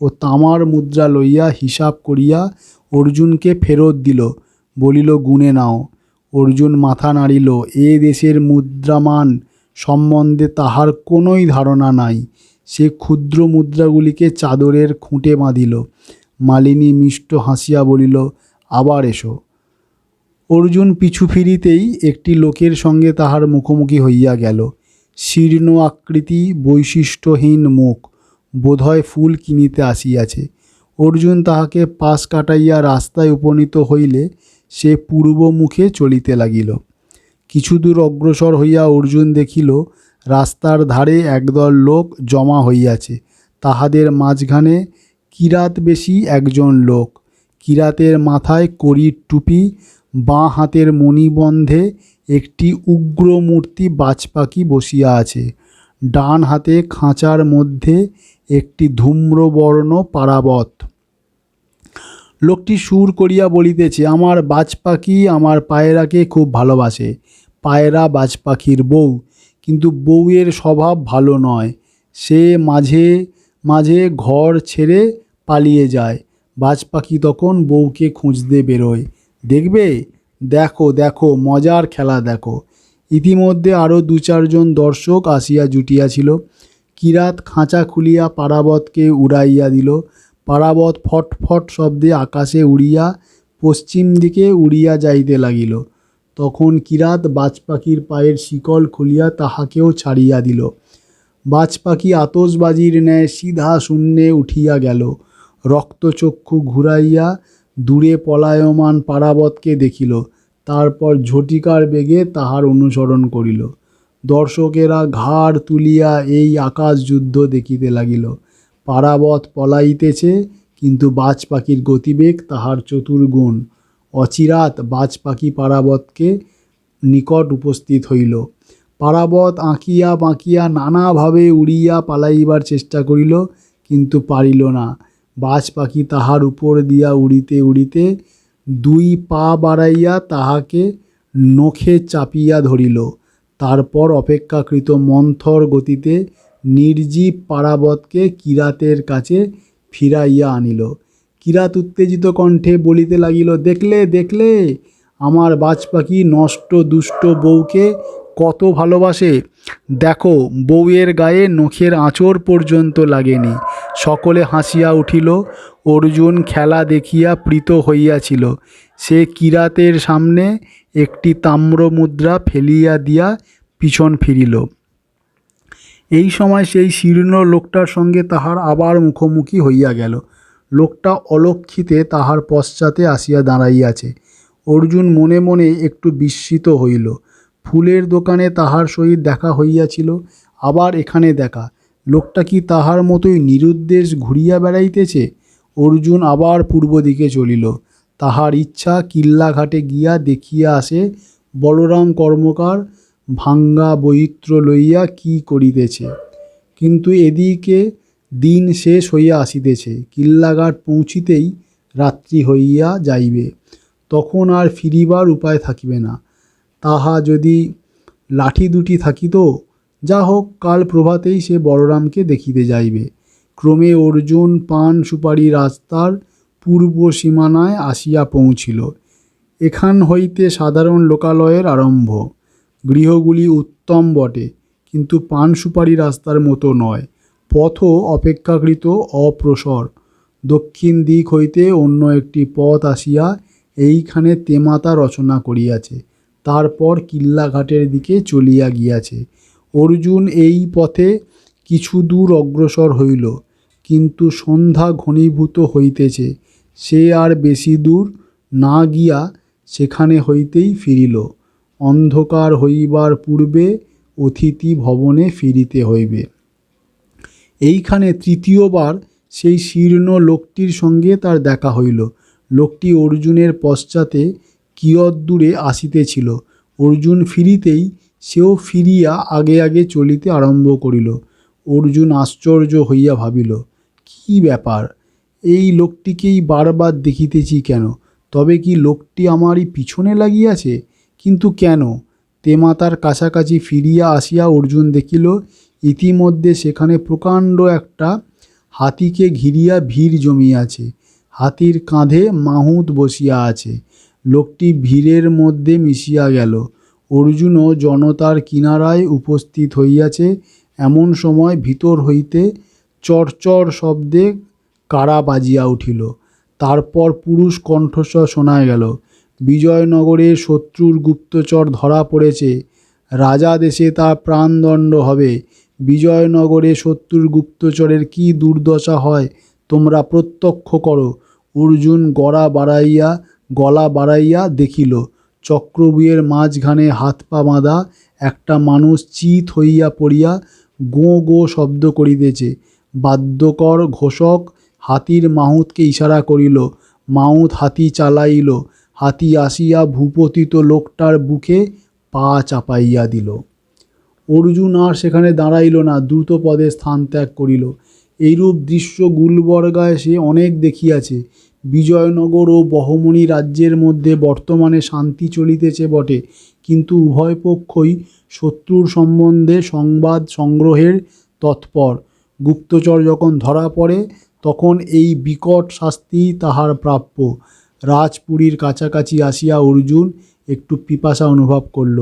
ও তামার মুদ্রা লইয়া হিসাব করিয়া অর্জুনকে ফেরত দিল। বলিল, গুনে নাও। অর্জুন মাথা নাড়িল। এ দেশের মুদ্রামান সম্বন্ধে তাহার কোনোই ধারণা নাই। সে ক্ষুদ্র মুদ্রাগুলিকে চাদরের খুঁটে বাঁধিল। মালিনী মিষ্ট হাসিয়া বলিল, আবার এসো। অর্জুন পিছু ফিরিতেই একটি লোকের সঙ্গে তাহার মুখোমুখি হইয়া গেল। শীর্ণ আকৃতি, বৈশিষ্ট্যহীন মুখ, বোধহয় ফুল কিনিতে আসিয়াছে। অর্জুন তাহাকে পাশ কাটাইয়া রাস্তায় উপনীত হইলে সে পূর্বমুখে চলিতে লাগিল। কিছু দূর অগ্রসর হইয়া অর্জুন দেখিল, রাস্তার ধারে একদল লোক জমা হইয়াছে। তাহাদের মাঝখানে কিরাতবেশী একজন লোক। কিরাতের মাথায় করির টুপি, বাঁ হাতের মণিবন্ধে একটি উগ্র মূর্তি বাজপাখি বসিয়া আছে। ডান হাতে খাঁচার মধ্যে একটি ধূম্রবর্ণ পারাবত। লোকটি সুর করিয়া বলিতেছে, আমার বাজপাখি আমার পায়রাকে খুব ভালোবাসে। পায়রা বাজপাখির বউ, কিন্তু বউয়ের স্বভাব ভালো নয়। সে মাঝে মাঝে ঘর ছেড়ে পালিয়ে যায়। বাজপাখি তখন বউকে খুঁজতে বেরোয়। দেখবে? দেখো দেখো, মজার খেলা দেখো। ইতিমধ্যে আরও 2-4 জন দর্শক আসিয়া জুটিয়াছিল। কিরাত খাঁচা খুলিয়া পারাবতকে উড়াইয়া দিল। পারাবত ফটফট শব্দে আকাশে উড়িয়া পশ্চিম দিকে উড়িয়া যাইতে লাগিল। তখন কিরাত বাজপাখির পায়ের শিকল খুলিয়া তাহাকেও ছাড়িয়া দিল। বাজপাখি আতশবাজির ন্যায় সিধা শূন্যে উঠিয়া গেল। রক্তচক্ষু ঘুরাইয়া দূরে পলায়মান পারাবতকে দেখিল। তারপর ঝটিকার বেগে তাহার অনুসরণ করিল। দর্শকেরা ঘাড় তুলিয়া এই আকাশযুদ্ধ দেখিতে লাগিল। পারাবত পলাইতেছে, কিন্তু বাজপাখির গতিবেগ তাহার চতুর্গুণ। অচিরাৎ বাজপাখি পারাবতকে নিকট উপস্থিত হইল। পারাবত আঁকিয়া বাঁকিয়া নানাভাবে উড়িয়া পালাইবার চেষ্টা করিল, কিন্তু পারিল না। বাজপাখি তাহার উপর দিয়া উড়িতে উড়িতে 2 পা বাড়াইয়া তাহাকে নখে চাপিয়া ধরিল। তারপর অপেক্ষাকৃত মন্থর গতিতে নির্জীব পারাবতকে কিরাতের কাছে ফিরাইয়া আনিল। কিরাত উত্তেজিত কণ্ঠে বলিতে লাগিল, দেখলে দেখলে, আমার বাজপাখি নষ্ট দুষ্ট বউকে কত ভালোবাসে। দেখো, বউয়ের গায়ে নখের আঁচড় পর্যন্ত লাগেনি। সকলে হাসিয়া উঠিল। অর্জুন খেলা দেখিয়া প্রীত হইয়াছিল। সে কিরাতের সামনে একটি তাম্রমুদ্রা ফেলিয়া দিয়া পিছন ফিরিল। এই সময় সেই শীর্ণ লোকটার সঙ্গে তাহার আবার মুখোমুখি হইয়া গেল। লোকটা অলক্ষিতে তাহার পশ্চাতে আসিয়া দাঁড়াইয়াছে। অর্জুন মনে মনে একটু বিস্মিত হইল। ফুলের দোকানে তাহার সহিত দেখা হইয়াছিল, আবার এখানে দেখা। লোকটা কি তাহার মতোই নিরুদ্দেশ ঘুরিয়া বেড়াইতেছে? অর্জুন আবার পূর্ব দিকে চলিল। তাহার ইচ্ছা কিল্লাঘাটে গিয়া দেখিয়া আসে বলরাম কর্মকার ভাঙ্গা বহিত্র লইয়া কি করিতেছে। কিন্তু এদিকে দিন শেষ হইয়া আসিতেছে, কিল্লাঘাট পৌঁছিতেই রাত্রি হইয়া যাইবে, তখন আর ফিরিবার উপায় থাকিবে না। তাহা যদি লাঠি দুটি থাকিত, যা হোক কাল প্রভাতেই সে বলরামকে দেখিতে যাইবে। ক্রমে অর্জুন পান সুপারি রাস্তার পূর্ব সীমানায় আসিয়া পৌঁছিল। এখান হইতে সাধারণ লোকালয়ের আরম্ভ। গৃহগুলি উত্তম বটে, কিন্তু পান সুপারি রাস্তার মতো নয়। পথও অপেক্ষাকৃত অপ্রশর। দক্ষিণ দিক হইতে অন্য একটি পথ আসিয়া এইখানে তেমাতা রচনা করিয়াছে, তারপর কিল্লাঘাটের দিকে চলিয়া গিয়াছে। অর্জুন এই পথে কিছু দূর অগ্রসর হইল, কিন্তু সন্ধ্যা ঘনীভূত হইতেছে। সে আর বেশি দূর না গিয়া সেখানে হইতেই ফিরিল। অন্ধকার হইবার পূর্বে অতিথি ভবনে ফিরিতে হইবে। এইখানে তৃতীয়বার সেই শীর্ণ লোকটির সঙ্গে তার দেখা হইল। লোকটি অর্জুনের পশ্চাতে কিয়ৎদূরে আসিতেছিল। অর্জুন ফিরিতেই সেও ফিরিয়া আগে আগে চলিতে আরম্ভ করিল। অর্জুন আশ্চর্য হইয়া ভাবিল, কি ব্যাপার, এই লোকটিকেই বারবার দেখিতেছি কেন? তবে কি লোকটি আমারই পিছনে লাগিয়াছে? কিন্তু কেন? তেমাতার কাছাকাছি ফিরিয়া আসিয়া অর্জুন দেখিল, ইতিমধ্যে সেখানে প্রকাণ্ড একটা হাতিকে ঘিরিয়া ভিড় জমিয়াছে। হাতির কাঁধে মাহুত বসিয়া আছে। লোকটি ভিড়ের মধ্যে মিশিয়া গেল। অর্জুনও জনতার কিনারায় উপস্থিত হইয়াছে। এমন সময় ভিতর হইতে চড়চড় শব্দে কারা বাজিয়া উঠিল। তারপর পুরুষ কণ্ঠস্বর শোনা গেল, বিজয়নগরে শত্রুর গুপ্তচর ধরা পড়েছে, রাজা দেশে তার প্রাণদণ্ড হবে। বিজয়নগরে শত্রুর গুপ্তচরের কি দুর্দশা হয় তোমরা প্রত্যক্ষ করো। অর্জুন গলা বাড়াইয়া দেখিল, চক্রব্যূহের মাঝখানে হাত পা বাঁধা একটা মানুষ চিৎ হইয়া পড়িয়া গোঁ গোঁ শব্দ করিতেছে। বাদ্যকর ঘোষক হাতির মাহুতকে ইশারা করিল। মাহুত হাতি চালাইল। হাতি আসিয়া ভূপতিত লোকটার বুকে পা চাপাইয়া দিল। অর্জুন আর সেখানে দাঁড়াইল না, দ্রুত পদে স্থান ত্যাগ করিল। এইরূপ দৃশ্য গুলবর্গায় সে অনেক দেখিয়াছে। বিজয়নগর ও বহমনি রাজ্যের মধ্যে বর্তমানে শান্তি চলিতেছে বটে, কিন্তু উভয় পক্ষই শত্রুর সম্বন্ধে সংবাদ সংগ্রহের তৎপর। গুপ্তচর যখন ধরা পড়ে, তখন এই বিকট শাস্তি তাহার প্রাপ্য। রাজপুরীর কাছাকাছি আসিয়া অর্জুন একটু পিপাসা অনুভব করল।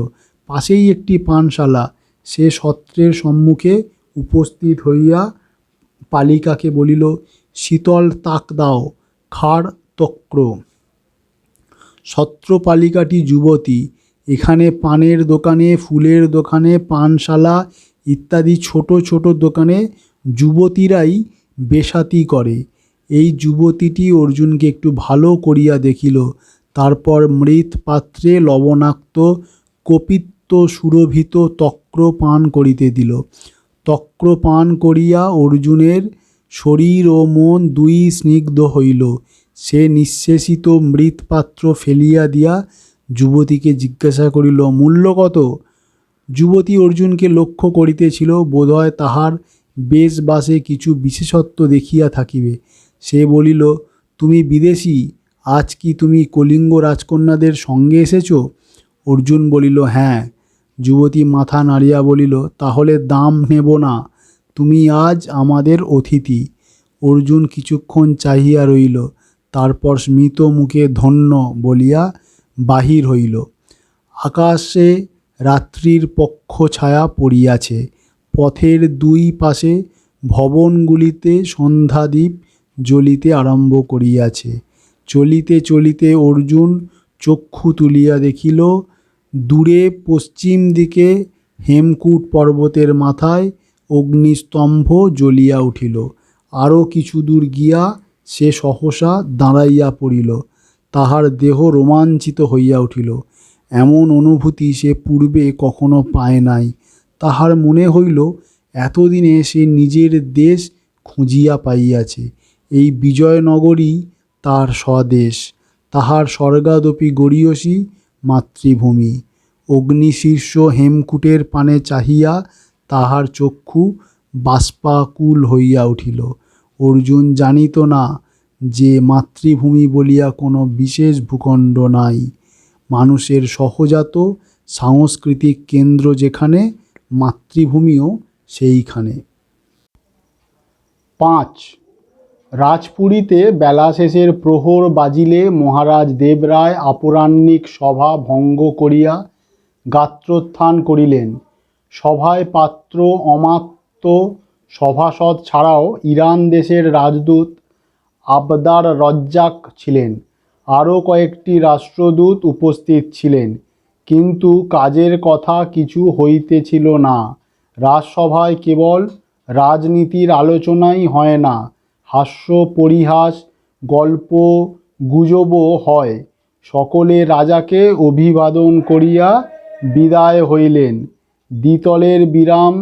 পাশেই একটি পানশালা। সে সত্রের সম্মুখে উপস্থিত হইয়া পালিকাকে বলিল, শীতল তাক দাও, খাড় তক্র। সত্রপালিকাটি যুবতী। এখানে পানের দোকানে, ফুলের দোকানে, পানশালা ইত্যাদি ছোট ছোট দোকানে যুবতীরাই বেশাতি করে। এই যুবতীটি অর্জুনকে একটু ভালো করিয়া দেখিল। তারপর মৃৎ পাত্রে লবণাক্ত কপিত্ত সুরভিত তক্র পান করিতে দিল। তক্র পান করিয়া অর্জুনের শরীর ও মন দুই স্নিগ্ধ হইল। সে নিঃশেষিত মৃৎপাত্র ফেলিয়া দিয়া যুবতীকে জিজ্ঞাসা করিল, মূল্য কত? যুবতী অর্জুনকে লক্ষ্য করিতেছিল, বোধহয় তাহার বেশবাসে কিছু বিশেষত্ব দেখিয়া থাকিবে। সে বলিল, তুমি বিদেশী, আজ কি তুমি কলিঙ্গ রাজকন্যাদের সঙ্গে এসেছ? অর্জুন বলিল, হ্যাঁ। যুবতী মাথা নাড়িয়া বলিল, তাহলে দাম নেব না, তুমি আজ আমাদের অতিথি। অর্জুন কিছুক্ষণ চাহিয়া রইল, তারপর স্মিত মুখে ধন্য বলিয়া বাহির হইল। আকাশে রাত্রির পক্ষ ছায়া পড়িয়াছে। পথের দুই পাশে ভবনগুলিতে সন্ধ্যাদীপ জ্বলিতে আরম্ভ করিয়াছে। চলিতে চলিতে অর্জুন চক্ষু তুলিয়া দেখিল, দূরে পশ্চিম দিকে হেমকূট পর্বতের মাথায় অগ্নিস্তম্ভ জ্বলিয়া উঠিল। আরও কিছু দূর গিয়া সে সহসা দাঁড়াইয়া পড়িল। তাহার দেহ রোমাঞ্চিত হইয়া উঠিল। এমন অনুভূতি সে পূর্বে কখনো পায় নাই। তাহার মনে হইল, এতদিনে সে নিজের দেশ খুঁজিয়া পাইয়াছে। এই বিজয়নগরই তার স্বদেশ, তাহার স্বর্গাদপি গরীয়সী মাতৃভূমি। অগ্নিশীর্ষ হেমকূটের পানে চাহিয়া তাহার চক্ষু বাষ্পাকুল হইয়া উঠিল। অর্জুন জানিত না যে মাতৃভূমি বলিয়া কোনো বিশেষ ভূখণ্ড নাই। মানুষের সহজাত সাংস্কৃতিক কেন্দ্র যেখানে, মাতৃভূমিও সেইখানে। 5. রাজপুরীতে বেলা শেষের প্রহর বাজিলে মহারাজ দেবরায় অপরাহ্নিক সভা ভঙ্গ করিয়া গাত্রোত্থান করিলেন। সভায় পাত্র অমাত্য সভাসদ ছাড়াও ইরান দেশের রাজদূত আবদার রজ্জাক ছিলেন। আরও কয়েকটি রাষ্ট্রদূত উপস্থিত ছিলেন, কিন্তু কাজের কথা কিছু হইতেছিল না। রাজসভায় কেবল রাজনীতির আলোচনাই হয় না, হাস্য পরিহাস গল্প গুজবও হয়। সকলে রাজাকে অভিবাদন করিয়া বিদায় হইলেন। দ্বিতলের বিরাম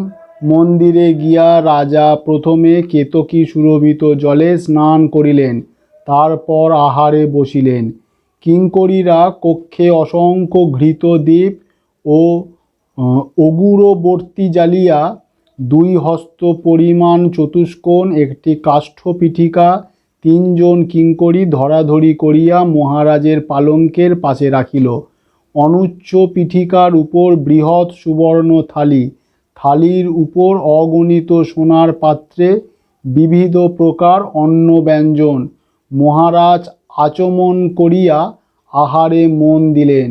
মন্দিরে গিয়া রাজা প্রথমে কেতকী সুরভিত জলে স্নান করিলেন, তারপর আহারে বসিলেন। কিঙ্করীরা কক্ষে অসংখ্য ঘৃত দ্বীপ ও অগুরবর্তী জ্বালিয়া 2 হস্ত পরিমাণ চতুষ্কোণ একটি কাষ্ঠ পিঠিকা 3 জন কিঙ্করী ধরাধরি করিয়া মহারাজের পালঙ্কের পাশে রাখিল। অনুচ্চ পিঠিকার উপর বৃহৎ সুবর্ণ থালি, থালির উপর অগণিত সোনার পাত্রে বিবিধ প্রকার অন্ন ব্যঞ্জন। মহারাজ আচমন করিয়া আহারে মন দিলেন।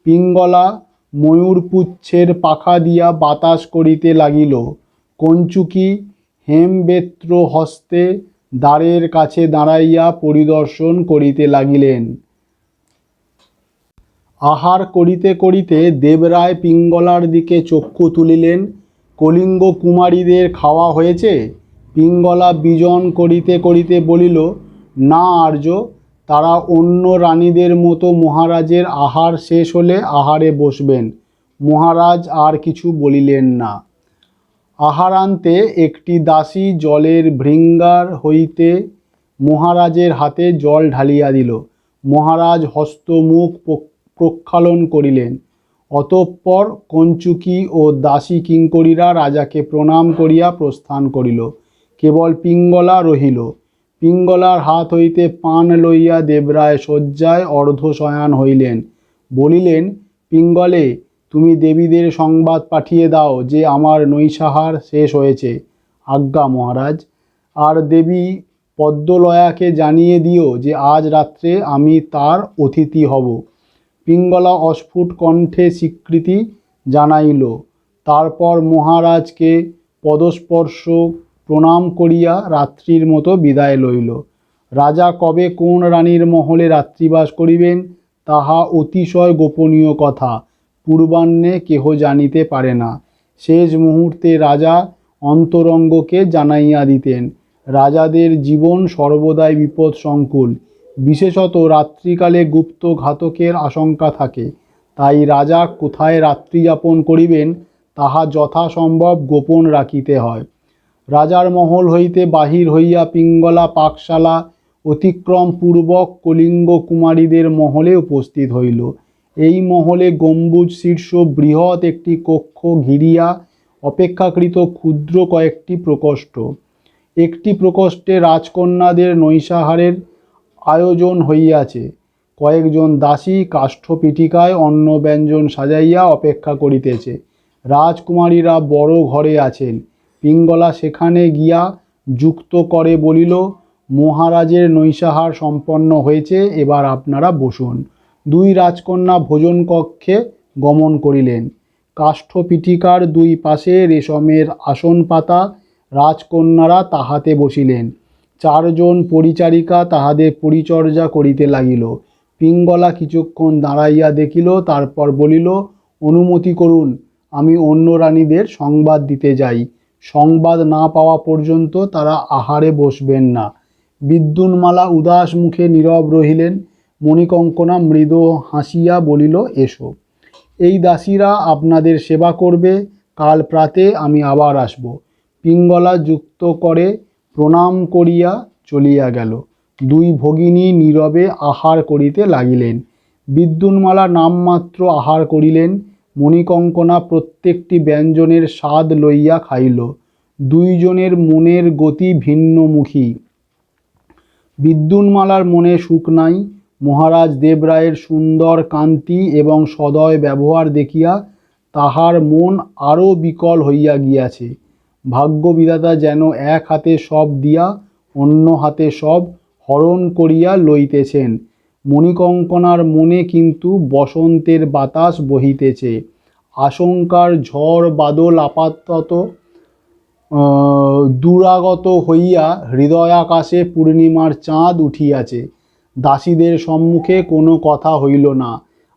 পিঙ্গলা ময়ূরপুচ্ছের পাখা দিয়া বাতাস করিতে লাগিল। কঞ্চুকি হেমবেত্র হস্তে দ্বারের কাছে দাঁড়াইয়া পরিদর্শন করিতে লাগিলেন। আহার করিতে করিতে দেবরায় পিঙ্গলার দিকে চক্ষু তুলিলেন। কলিঙ্গ কুমারীদের খাওয়া হয়েছে? পিঙ্গলা বিজন করিতে করিতে বলিল, না আর্য, তারা অন্য রানীদের মতো মহারাজের আহার শেষ হলে আহারে বসবেন। মহারাজ আর কিছু বলিলেন না। আহারান্তে একটি দাসী জলের ভৃঙ্গার হইতে মহারাজের হাতে জল ঢালিয়া দিল। মহারাজ হস্ত মুখ প্রক্ষালন করিলেন। অতঃপর কঞ্চুকি ও দাসী কিঙ্করীরা রাজাকে প্রণাম করিয়া প্রস্থান করিল। কেবল পিঙ্গলা রহিল। পিঙ্গলার হাত হইতে পান লইয়া দেবরায় শয্যায় অর্ধশয়ান হইলেন। বলিলেন, পিঙ্গলে, তুমি দেবীদের সংবাদ পাঠিয়ে দাও যে আমার নৈশাহার শেষ হয়েছে। আজ্ঞা মহারাজ। আর দেবী পদ্মলয়াকে জানিয়ে দিও যে আজ রাত্রে আমি তার অতিথি হব। পিঙ্গলা অস্ফুট কণ্ঠে স্বীকৃতি জানাইল। তারপর মহারাজকে পদস্পর্শ প্রণাম করিয়া রাত্রির মতো বিদায় লইল। রাজা কবে কোন রানীর মহলে রাত্রিবাস করিবেন তাহা অতিশয় গোপনীয় কথা, পূর্বাহ্নে কেহ জানিতে পারে না। শেষ মুহূর্তে রাজা অন্তরঙ্গকে জানাইয়া দিতেন। রাজাদের জীবন সর্বদাই বিপদ সংকুল, বিশেষত রাত্রিকালে গুপ্ত ঘাতকের আশঙ্কা থাকে। তাই রাজা কোথায় রাত্রিযাপন করিবেন তাহা যথাসম্ভব গোপন রাখিতে হয়। রাজার মহল হইতে বাহির হইয়া পিঙ্গলা পাকশালা অতিক্রম পূর্বক কলিঙ্গ কুমারীদের মহলে উপস্থিত হইল। এই মহলে গম্বুজ শীর্ষ বৃহৎ একটি কক্ষ ঘিরিয়া অপেক্ষাকৃত ক্ষুদ্র কয়েকটি প্রকোষ্ঠ। একটি প্রকোষ্ঠে রাজকন্যাদের নৈশাহারের আয়োজন হইয়াছে। কয়েকজন দাসী কাষ্ঠ পিঠিকায় অন্ন ব্যঞ্জন সাজাইয়া অপেক্ষা করিতেছে। রাজকুমারীরা বড় ঘরে আছেন। পিঙ্গলা সেখানে গিয়া যুক্ত করে বলিল, মহারাজের নৈশাহার সম্পন্ন হয়েছে, এবার আপনারা বসুন। 2 রাজকন্যা ভোজন কক্ষে গমন করিলেন। কাষ্ঠ পিঠিকার 2 পাশে রেশমের আসন পাতা, রাজকন্যারা তাহাতে বসিলেন। 4 জন পরিচারিকা তাহাদের পরিচর্যা করিতে লাগিল। পিঙ্গলা কিছুক্ষণ দাঁড়াইয়া দেখিল, তারপর বলিল, অনুমতি করুন, আমি অন্য রানীদের সংবাদ দিতে যাই। সংবাদ না পাওয়া পর্যন্ত তারা আহারে বসবেন না। বিদ্যুন্মালা উদাস মুখে নীরব রহিলেন। মণিকঙ্কনা মৃদু হাসিয়া বলিল, এসো, এই দাসীরা আপনাদের সেবা করবে। কাল প্রাতে আমি আবার আসব। পিঙ্গলা যুক্ত করে প্রণাম করিয়া চলিয়া গেল। 2 ভগিনী নীরবে আহার করিতে লাগিলেন। বিদ্যুন্মালা নামমাত্র আহার করিলেন। মণিকঙ্কনা প্রত্যেকটি ব্যঞ্জনের স্বাদ লইয়া খাইল। দুইজনের মনের গতি ভিন্নমুখী। বিদ্যুন্মালার মনে সুখ নাই। মহারাজ দেবরায়ের সুন্দর কান্তি এবং সদয় ব্যবহার দেখিয়া তাহার মন আরও বিকল হইয়া গিয়াছে। ভাগ্যবিধাতা যেন এক হাতে সব দিয়া অন্য হাতে সব হরণ করিয়া লইতেছেন। মণিকঙ্কনার মনে কিন্তু বসন্তের বাতাস বহিতেছে। আশঙ্কার ঝড় বাদল আপাতত দূরাগত হইয়া হৃদয়াকাশে পূর্ণিমার চাঁদ উঠিয়াছে। দাসীদের সম্মুখে কোনো কথা হইল না।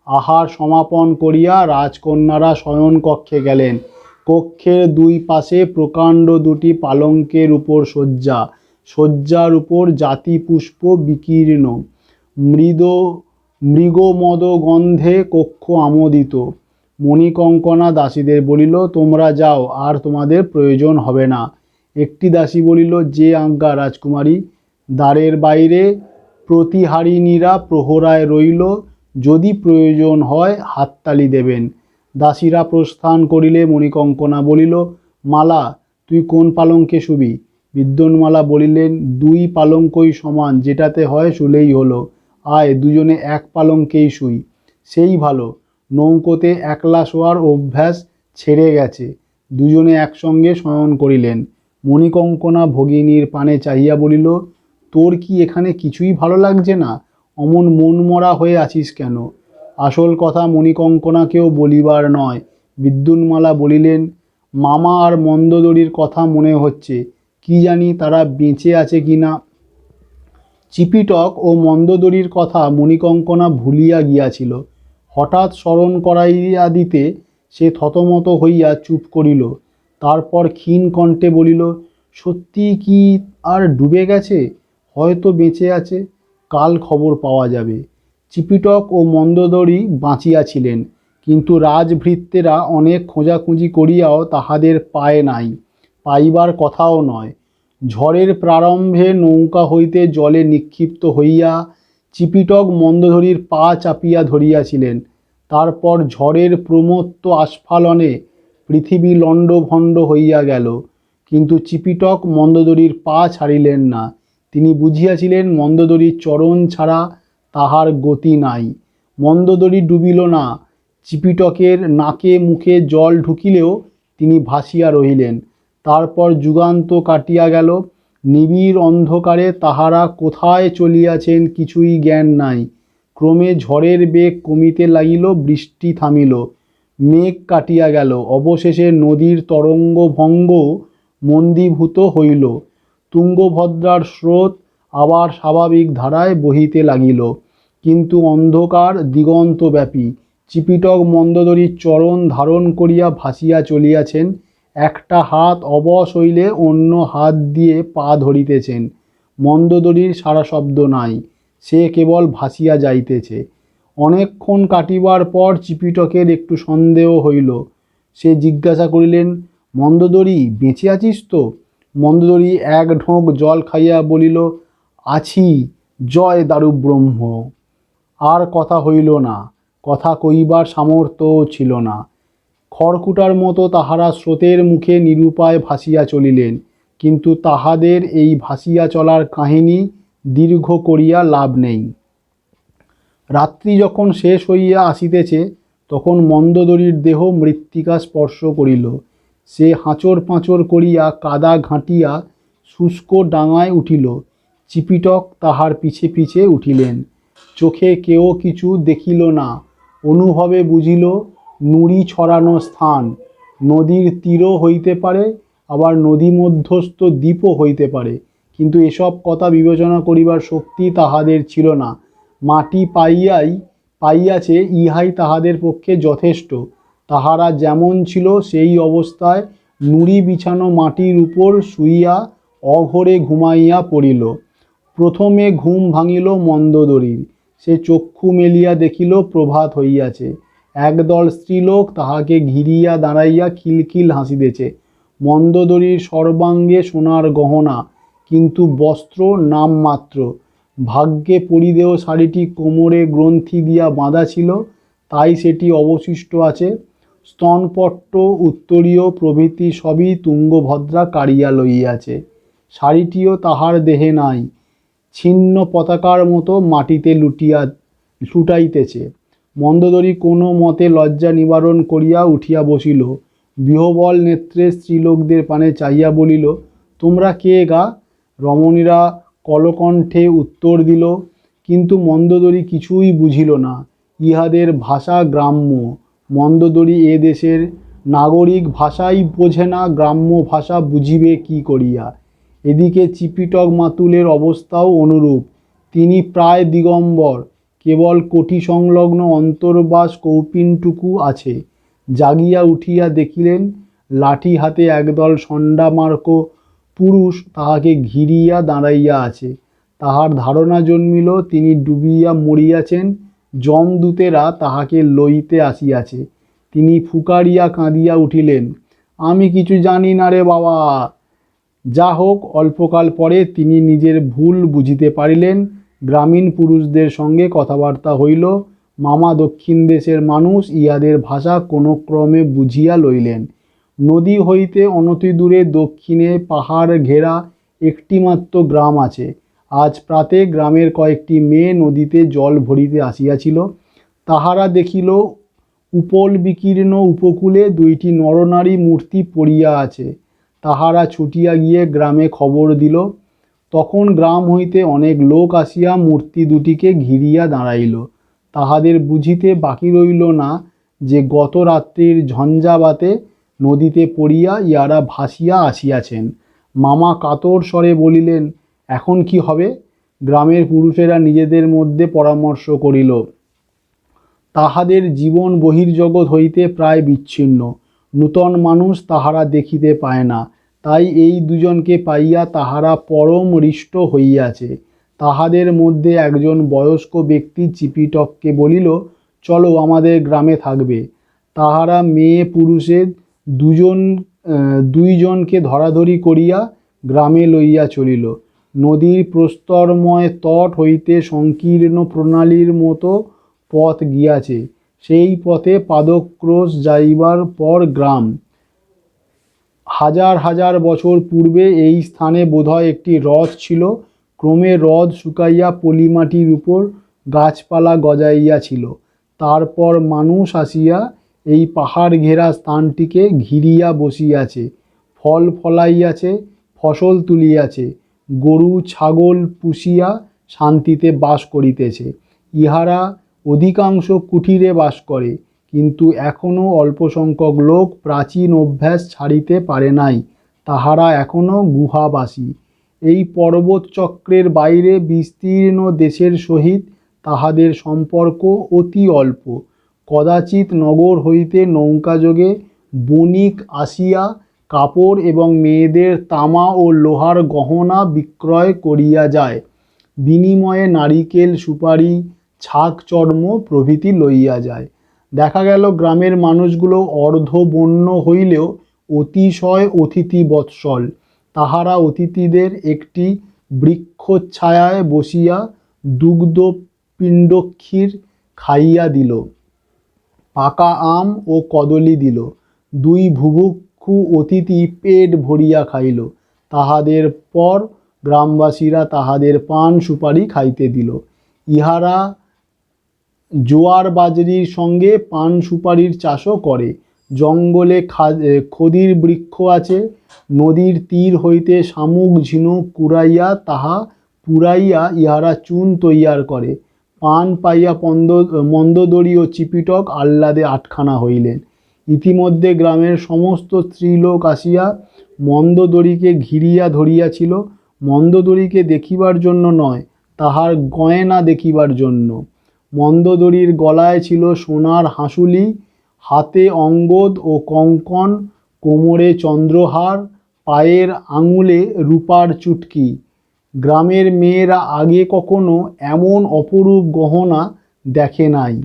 আহার সমাপন করিয়া রাজকন্যারা শয়নকক্ষে গেলেন। কক্ষের দুই পাশে প্রকাণ্ড দুটি পালঙ্কের উপর শয্যা, শয্যার উপর জাতিপুষ্প বিকীর্ণ। মৃগমদ গন্ধে কক্ষ আমোদিত। মণিকঙ্কনা দাসীদের বলিল, তোমরা যাও, আর তোমাদের প্রয়োজন হবে না। একটি দাসী বলিল, যে আজ্ঞা রাজকুমারী। দ্বারের বাইরে প্রতিহারিণীরা প্রহরায় রইল, যদি প্রয়োজন হয় হাততালি দেবেন। দাসীরা প্রস্থান করিলে মণিকঙ্কনা বলিল, মালা, তুই কোন পালঙ্কে শুবি? বিদ্যুন্মালা বলিলেন, দুই পালঙ্কই সমান, যেটাতে হয় শুলেই হলো। আয়, দুজনে এক পালঙ্কেই শুই। সেই ভালো, নৌকোতে একলা শোয়ার অভ্যাস ছেড়ে গেছে। দুজনে একসঙ্গে শয়ন করিলেন। মণিকঙ্কনা ভগিনীর পানে চাহিয়া বলিল, তোর কি এখানে কিছুই ভালো লাগছে না? অমন মনমরা হয়ে আছিস কেন? আসল কথা মণিকঙ্কনাকেও বলিবার নয়। বিদ্যুন্মালা বলিলেন, মামা আর মন্দোদরীর কথা মনে হচ্ছে, কি জানি তারা বেঁচে আছে কি না। চিপিটক ও মন্দোদরীর কথা মণিকঙ্কনা ভুলিয়া গিয়াছিল। হঠাৎ স্মরণ করাইয়া দিতে সে থতমত হইয়া চুপ করিল। তারপর ক্ষীণ কণ্ঠে বলিল, সত্যি কি আর ডুবে গেছে? হয়তো বেঁচে আছে, কাল খবর পাওয়া যাবে। চিপিটক ও মন্দোদরী বাঁচিয়াছিলেন, কিন্তু রাজভৃত্যেরা অনেক খোঁজাখুঁজি করিয়াও তাহাদের পায় নাই, পাইবার কথাও নয়। ঝড়ের প্রারম্ভে নৌকা হইতে জলে নিক্ষিপ্ত হইয়া চিপিটক মন্দোদরীর পা চাপিয়া ধরিয়াছিলেন। তারপর ঝড়ের প্রমত্ত আস্ফালনে পৃথিবী লণ্ডভণ্ড হইয়া গেল, কিন্তু চিপিটক মন্দোদরীর পা ছাড়িলেন না। তিনি বুঝিয়াছিলেন মন্দোদরীর চরণ ছাড়া তাহার গতি নাই। মন্দোদরী ডুবিল না। চিপিটকের নাকে মুখে জল ঢুকিলেও তিনি ভাসিয়া রহিলেন। তারপর যুগান্ত কাটিয়া গেল। নিবিড় অন্ধকারে তাহারা কোথায় চলিয়াছেন কিছুই জ্ঞান নাই। ক্রমে ঝড়ের বেগ কমিতে লাগিল, বৃষ্টি থামিল, মেঘ কাটিয়া গেল। অবশেষে নদীর তরঙ্গভঙ্গ মন্দীভূত হইল। তুঙ্গভদ্রার স্রোত আবার স্বাভাবিক ধারায় বহিতে লাগিল, কিন্তু অন্ধকার দিগন্তব্যাপী। চিপিটক মন্দোদরীর চরণ ধারণ করিয়া ভাসিয়া চলিয়াছেন। একটা হাত অবশ হইলে অন্য হাত দিয়ে পা ধরিতেছেন। মন্দোদরীর সারা শব্দ নাই, সে কেবল ভাসিয়া যাইতেছে। অনেকক্ষণ কাটিবার পর চিপিটকের একটু সন্দেহ হইল। সে জিজ্ঞাসা করিলেন, মন্দোদরী, বেঁচে আছিস তো? মন্দোদরী এক ঢোক জল খাইয়া বলিল, আছি, জয় দারুব্রহ্ম। আর কথা হইল না। কথা কইবার সামর্থ্যও ছিল না। খড়কুটার মতো তাহারা স্রোতের মুখে নিরুপায় ভাসিয়া চলিলেন, কিন্তু তাহাদের এই ভাসিয়া চলার কাহিনী দীর্ঘ করিয়া লাভ নেই। রাত্রি যখন শেষ হইয়া আসিতেছে, তখন মন্দোদরীর দেহ মৃত্তিকা স্পর্শ করিল। সে হাঁচর পাঁচর করিয়া কাদা ঘাঁটিয়া শুষ্ক ডাঙায় উঠিল। চিপিটক তাহার পিছে পিছে উঠিলেন। চোখে কেউ কিছু দেখিল না, অনুভবে বুঝিল নুড়ি ছড়ানো স্থান। নদীর তীরও হইতে পারে, আবার নদী মধ্যস্থ দ্বীপও হইতে পারে, কিন্তু এসব কথা বিবেচনা করিবার শক্তি তাহাদের ছিল না। মাটি পাইয়াছে, ইহাই তাহাদের পক্ষে যথেষ্ট। তাহারা যেমন ছিল সেই অবস্থায় নুড়ি বিছানো মাটির উপর শুইয়া অঘোরে ঘুমাইয়া পড়িল। প্রথমে ঘুম ভাঙিল মন্দোদরীর। সে চক্ষু মেলিয়া দেখিল প্রভাত হইয়াছে। একদল স্ত্রীলোক তাহাকে ঘিরিয়া দাঁড়াইয়া খিলখিল হাসিতেছে। মন্দোদরীর সর্বাঙ্গে সোনার গহনা, কিন্তু বস্ত্র নামমাত্র। ভাগ্যে পরিধেয় শাড়িটি কোমরে গ্রন্থি দিয়া বাঁধা ছিল, তাই সেটি অবশিষ্ট আছে। স্তনপট্ট উত্তরীয় প্রভৃতি সবই তুঙ্গভদ্রা কাড়িয়া লইয়াছে। শাড়িটিও তাহার দেহে নাই, ছিন্ন পতাকার মতো মাটিতে লুটাইতেছে। মন্দোদরী কোনো মতে লজ্জা নিবারণ করিয়া উঠিয়া বসিল। বিহ্বল নেত্রে স্ত্রীলোকদের পানে চাহিয়া বলিল, তোমরা কে গা? রমণীরা কলকণ্ঠে উত্তর দিল, কিন্তু মন্দোদরী কিছুই বুঝিল না। ইহাদের ভাষা গ্রাম্য। মন্দোদরী এ দেশের নাগরিক, ভাষাই বোঝে না, গ্রাম্য ভাষা বুঝিবে কি করিয়া? এদিকে চিপিটক মাতুলের অবস্থাও অনুরূপ। তিনি প্রায় দিগম্বর, কেবল কোটি সংলগ্ন অন্তর্বাস কৌপিনটুকু আছে। জাগিয়া উঠিয়া দেখিলেন লাঠি হাতে একদল ষণ্ডমার্ক পুরুষ তাহাকে ঘিরিয়া দাঁড়াইয়া আছে। তাহার ধারণা জন্মিল তিনি ডুবিয়া মরিয়াছেন, যমদূতেরা তাহাকে লইতে আসিয়াছে। তিনি ফুকারিয়া কাঁদিয়া উঠিলেন, আমি কিছু জানি না রে বাবা। যা হোক, অল্পকাল পরে তিনি নিজের ভুল বুঝিতে পারিলেন। গ্রামীণ পুরুষদের সঙ্গে কথাবার্তা হইল। মামা দক্ষিণ দেশের মানুষ, ইহাদের ভাষা কোনো ক্রমে বুঝিয়া লইলেন। নদী হইতে অনতিদূরে দক্ষিণে পাহাড় ঘেরা একটিমাত্র গ্রাম আছে। আজ প্রাতে গ্রামের কয়েকটি মেয়ে নদীতে জল ভরিতে আসিয়াছিল। তাহারা দেখিল উপল বিকীর্ণ উপকূলে দুইটি নরনারী মূর্তি পড়িয়া আছে। তাহারা ছুটিয়া গিয়ে গ্রামে খবর দিল। তখন গ্রাম হইতে অনেক লোক আসিয়া মূর্তি দুটিকে ঘিরিয়া দাঁড়াইল। তাহাদের বুঝিতে বাকি রইল না যে গত রাত্রির ঝঞ্ঝাবাতে নদীতে পড়িয়া ইহারা ভাসিয়া আসিয়াছেন। মামা কাতর স্বরে বলিলেন, এখন কি হবে? গ্রামের পুরুষেরা নিজেদের মধ্যে পরামর্শ করিল। তাহাদের জীবন বহির্জগৎ হইতে প্রায় বিচ্ছিন্ন। নূতন মানুষ তাহারা দেখিতে পায় না, তাই এই দুজনকে পাইয়া তাহারা পরম হৃষ্ট হইয়াছে। তাহাদের মধ্যে একজন বয়স্ক ব্যক্তি চিপিটককে বলিল, চলো আমাদের গ্রামে থাকবে। তাহারা মেয়ে পুরুষে দুইজনকে ধরাধরি করিয়া গ্রামে লইয়া চলিল। নদীর প্রস্তরময় তট হইতে সংকীর্ণ প্রণালীর মতো পথ গিয়াছে। সেই পথে পাদক্রোশ যাইবার পর গ্রাম। হাজার হাজার বছর পূর্বে এই স্থানে বোধহয় একটি হ্রদ ছিল। ক্রমে হ্রদ শুকাইয়া পলিমাটির উপর গাছপালা গজাইয়াছিল। তারপর মানুষ আসিয়া এই পাহাড় ঘেরা স্থানটিকে ঘিরিয়া বসিয়াছে, ফল ফলাইয়াছে, ফসল তুলিয়াছে, গরু ছাগল পুষিয়া শান্তিতে বাস করিতেছে। ইহারা অধিকাংশ কুটিরে বাস করে, কিন্তু এখনও অল্প সংখ্যক লোক প্রাচীন অভ্যাস ছাড়িতে পারে নাই। তাহারা এখনও গুহাবাসী। এই পর্বত চক্রের বাইরে বিস্তীর্ণ দেশের সহিত তাহাদের সম্পর্ক অতি অল্প। কদাচিৎ নগর হইতে নৌকাযোগে বণিক আসিয়া কাপড় এবং মেয়েদের তামা ও লোহার গহনা বিক্রয় করিয়া যায়। বিনিময়ে নারিকেল, সুপারি, ছাগ চর্ম প্রভৃতি লইয়া যায়। দেখা গেল গ্রামের মানুষগুলো অর্ধবন্য হইলেও অতিশয় অতিথি বৎসল। তাহারা অতিথিদের একটি বৃক্ষচ্ছায়ায় বসিয়া দুগ্ধ পিণ্ডক্ষীর খাইয়া দিল, পাকা আম ও কদলী দিল। দুই বুভুক্ষু অতিথি পেট ভরিয়া খাইল। তাহাদের পর গ্রামবাসীরা তাহাদের পান সুপারি খাইতে দিল। ইহারা জোয়ার বাজরির সঙ্গে পান সুপারির চাষও করে। জঙ্গলে খদির বৃক্ষ আছে। নদীর তীর হইতে শামুক ঝিনুক কুড়াইয়া তাহা পুড়াইয়া ইহারা চুন তৈয়ার করে। পান পাইয়া মন্দোদরী ও চিপিটক আহ্লাদে আটখানা হইলেন। ইতিমধ্যে গ্রামের সমস্ত স্ত্রীলোক আসিয়া মন্দোদরীকে ঘিরিয়া ধরিয়াছিল। মন্দোদরীকে দেখিবার জন্য নয়, তাহার গয়না দেখিবার জন্য। মন্দোদরীর গলায় ছিল সোনার হাঁসুলি, হাতে অঙ্গদ ও কঙ্কণ, কোমরে চন্দ্রহার, পায়ের আঙুলে রূপার চুটকি। গ্রামের মেয়েরা আগে কখনো এমন অপরূপ গহনা দেখে নাই।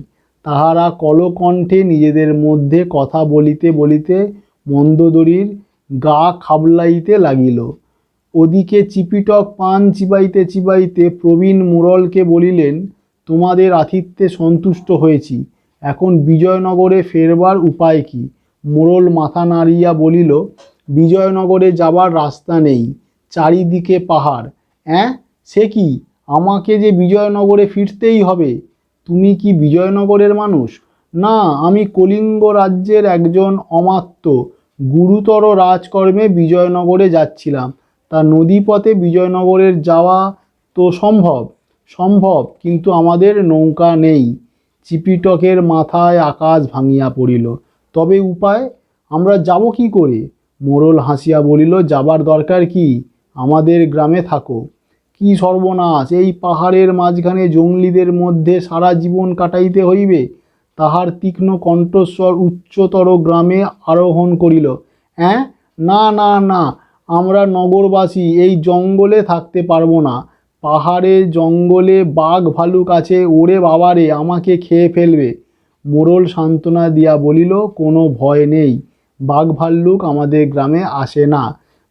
তাহারা কলকণ্ঠে নিজেদের মধ্যে কথা বলিতে বলিতে মন্দোদরীর গা খাবলাইতে লাগিল। ওদিকে চিপিটক পান চিবাইতে চিবাইতে প্রবীণ মোড়লকে বলিলেন, তোমাদের আতিথ্যে সন্তুষ্ট হয়েছি, এখন বিজয়নগরে ফেরবার উপায় কি? মোড়ল মাথা নাড়িয়া বলিল, বিজয়নগরে যাবার রাস্তা নেই, চারিদিকে পাহাড়। অ্যাঁ, সে কি? আমাকে যে বিজয়নগরে ফিরতেই হবে। তুমি কি বিজয়নগরের মানুষ? না, আমি কলিঙ্গ রাজ্যের একজন অমাত্য, গুরুতর রাজকর্মে বিজয়নগরে যাচ্ছিলাম। তা নদীপথে বিজয়নগরের যাওয়া তো সম্ভব? সম্ভব, কিন্তু আমাদের নৌকা নেই। চিপিটকের মাথায় আকাশ ভাঙিয়া পড়িল। তবে উপায়? আমরা যাব কি করে? মোড়ল হাসিয়া বলিল, যাবার দরকার কি? আমাদের গ্রামে থাকো। কি সর্বনাশ! এই পাহাড়ের মাঝখানে জঙ্গলিদের মধ্যে সারা জীবন কাটাইতে হইবে? তাহার তীক্ষ্ণ কণ্ঠস্বর উচ্চতর গ্রামে আরোহণ করিল। হ্যাঁ, না না না, আমরা নগরবাসী এই জঙ্গলে থাকতে পারবো না। পাহাড়ে জঙ্গলে বাঘ ভালুক আছে, ওরে বাবারে, আমাকে খেয়ে ফেলবে। মোড়ল সান্ত্বনা দিয়া বলিল, কোনো ভয় নেই, বাঘ ভাল্লুক আমাদের গ্রামে আসে না।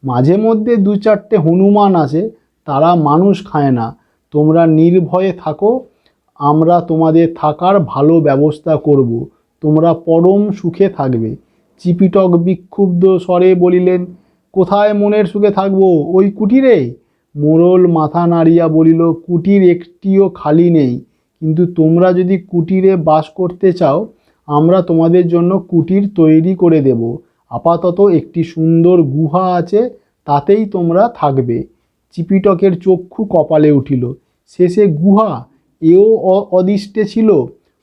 মাঝে মধ্যে দু চারটে হনুমান আসে, তারা মানুষ খায় না। তোমরা নির্ভয়ে থাকো, আমরা তোমাদের থাকার ভালো ব্যবস্থা করব, তোমরা পরম সুখে থাকবে। চিপিটক বিক্ষুব্ধ স্বরে বলিলেন, কোথায় মনের সুখে থাকবো? ওই কুটিরে? মোড়ল মাথা নাড়িয়া বলিল, কুটির একটিও খালি নেই, কিন্তু তোমরা যদি কুটিরে বাস করতে চাও, আমরা তোমাদের জন্য কুটির তৈরি করে দেব। আপাতত একটি সুন্দর গুহা আছে, তাতেই তোমরা থাকবে। চিপিটকের চক্ষু কপালে উঠিল। শেষে গুহা? এও অদৃষ্টে ছিল।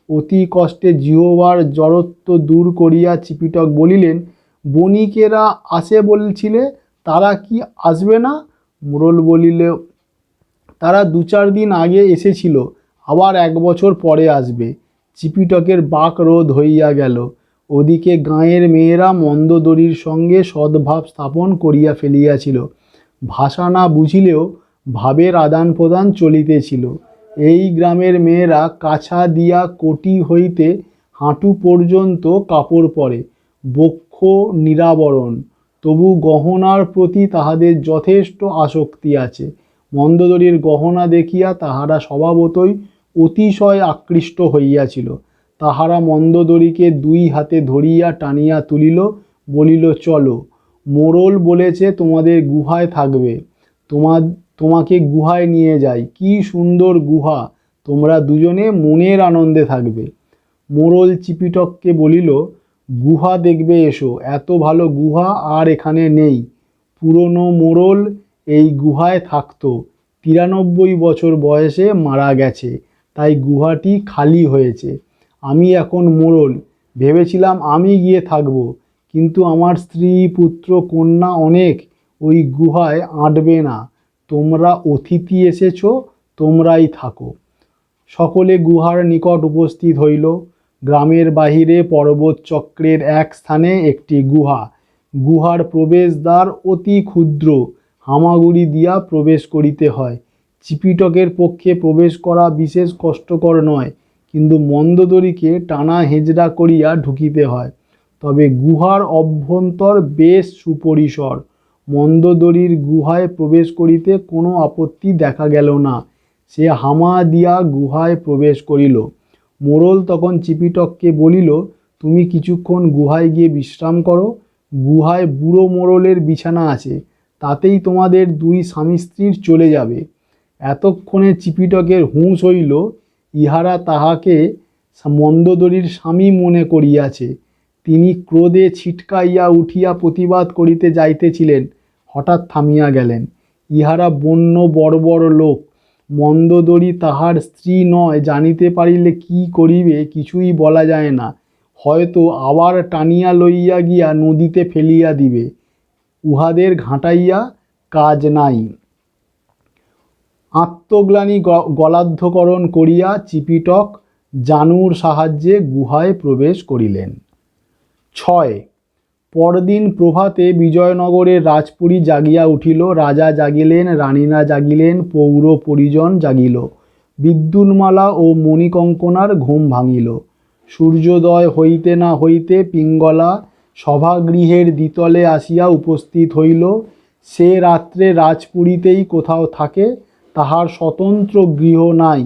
অতি কষ্টে জিহ্বার জড়ত্ব দূর করিয়া চিপিটক বলিলেন, বণিকেরা আসে বলছিলে, তারা কি আসবে না? মোড়ল বলিল, তারা দু চার দিন আগে এসেছিল, আবার 1 বছর পরে আসবে। চিপিটকের বাক রোধ হইয়া গেল। ওদিকে গাঁয়ের মেয়েরা মন্দোদরীর সঙ্গে সদ্ভাব স্থাপন করিয়া ফেলিয়াছিল। ভাষা না বুঝিলেও ভাবের আদান প্রদান চলিতেছিল। এই গ্রামের মেয়েরা কাছা দিয়া কোটি হইতে হাঁটু পর্যন্ত কাপড় পরে, বক্ষ নিরাবরণ, তবু গহনার প্রতি তাহাদের যথেষ্ট আসক্তি আছে। মন্দোদরীর গহনা দেখিয়া তাহারা স্বভাবতই অতিশয় আকৃষ্ট হইয়াছিল। তাহারা মন্দোদরীকে 2 হাতে ধরিয়া টানিয়া তুলিল, বলিল, চলো, মোড়ল বলেছে তোমাদের গুহায় থাকবে, তোমাকে গুহায় নিয়ে যাই। কি সুন্দর গুহা, তোমরা দুজনে মনের আনন্দে থাকবে। মোড়ল চিপিটককে বলিল, গুহা দেখবে এসো, এত ভালো গুহা আর এখানে নেই। পুরনো মোড়ল এই গুহায় থাকতো, 93 বছর বয়সে মারা গেছে, তাই গুহাটি খালি হয়েছে। আমি এখন মোড়ল, ভেবেছিলাম আমি গিয়ে থাকব, কিন্তু আমার স্ত্রী পুত্র কন্যা অনেক, ওই গুহায় আঁটবে না। তোমরা অতিথি এসেছ, তোমরাই থাকো। সকলে গুহার নিকট উপস্থিত হইল। গ্রামের বাহিরে পর্বত চক্রের এক স্থানে একটি গুহা। গুহার প্রবেশদ্বার অতি ক্ষুদ্র, হামাগুড়ি দিয়া প্রবেশ করিতে হয়। চিপিটকের পক্ষে প্রবেশ করা বিশেষ কষ্টকর নয়, কিন্তু মন্দোদরীকে টানা হেঁচড়া করিয়া ঢুকিতে হয়। তবে গুহার অভ্যন্তর বেশ সুপরিসর। মন্দোদরীর গুহায় প্রবেশ করিতে কোনো আপত্তি দেখা গেল না। সে হামা দিয়া গুহায় প্রবেশ করিল। মোড়ল তখন চিপিটককে বলিল, তুমি কিছুক্ষণ গুহায় গিয়ে বিশ্রাম করো। গুহায় বুড়ো মোড়লের বিছানা আছে, তাতেই তোমাদের 2 স্বামী স্ত্রীর চলে যাবে। এতক্ষণে চিপিটকের হুঁশ হইল, ইহারা তাহাকে মন্দোদরীর স্বামী মনে করিয়াছে। তিনি ক্রোধে ছিটকাইয়া উঠিয়া প্রতিবাদ করিতে যাইতেছিলেন, হঠাৎ থামিয়া গেলেন। ইহারা বন্য বর্বর লোক, মন্দোদরী তাহার স্ত্রী নয় জানিতে পারিলে কি করিবে কিছুই বলা যায় না। হয়তো আবার টানিয়া লইয়া গিয়া নদীতে ফেলিয়া দিবে। উহাদের ঘাঁটাইয়া কাজ নাই। আত্মগ্লানি গলাধঃকরণ করিয়া চিপিটক জানুর সাহায্যে গুহায় প্রবেশ করিলেন। 6. পরদিন প্রভাতে বিজয়নগরের রাজপুরী জাগিয়া উঠিল। রাজা জাগিলেন, রানীরা জাগিলেন, পৌর পরিজন জাগিল। বিদ্যুন্মালা ও মণিকঙ্কনার ঘুম ভাঙিল। সূর্যোদয় হইতে না হইতে পিঙ্গলা সভাগৃহের দ্বিতলে আসিয়া উপস্থিত হইল। সে রাত্রে রাজপুরীতেই কোথাও থাকে, তাহার স্বতন্ত্র গৃহ নাই।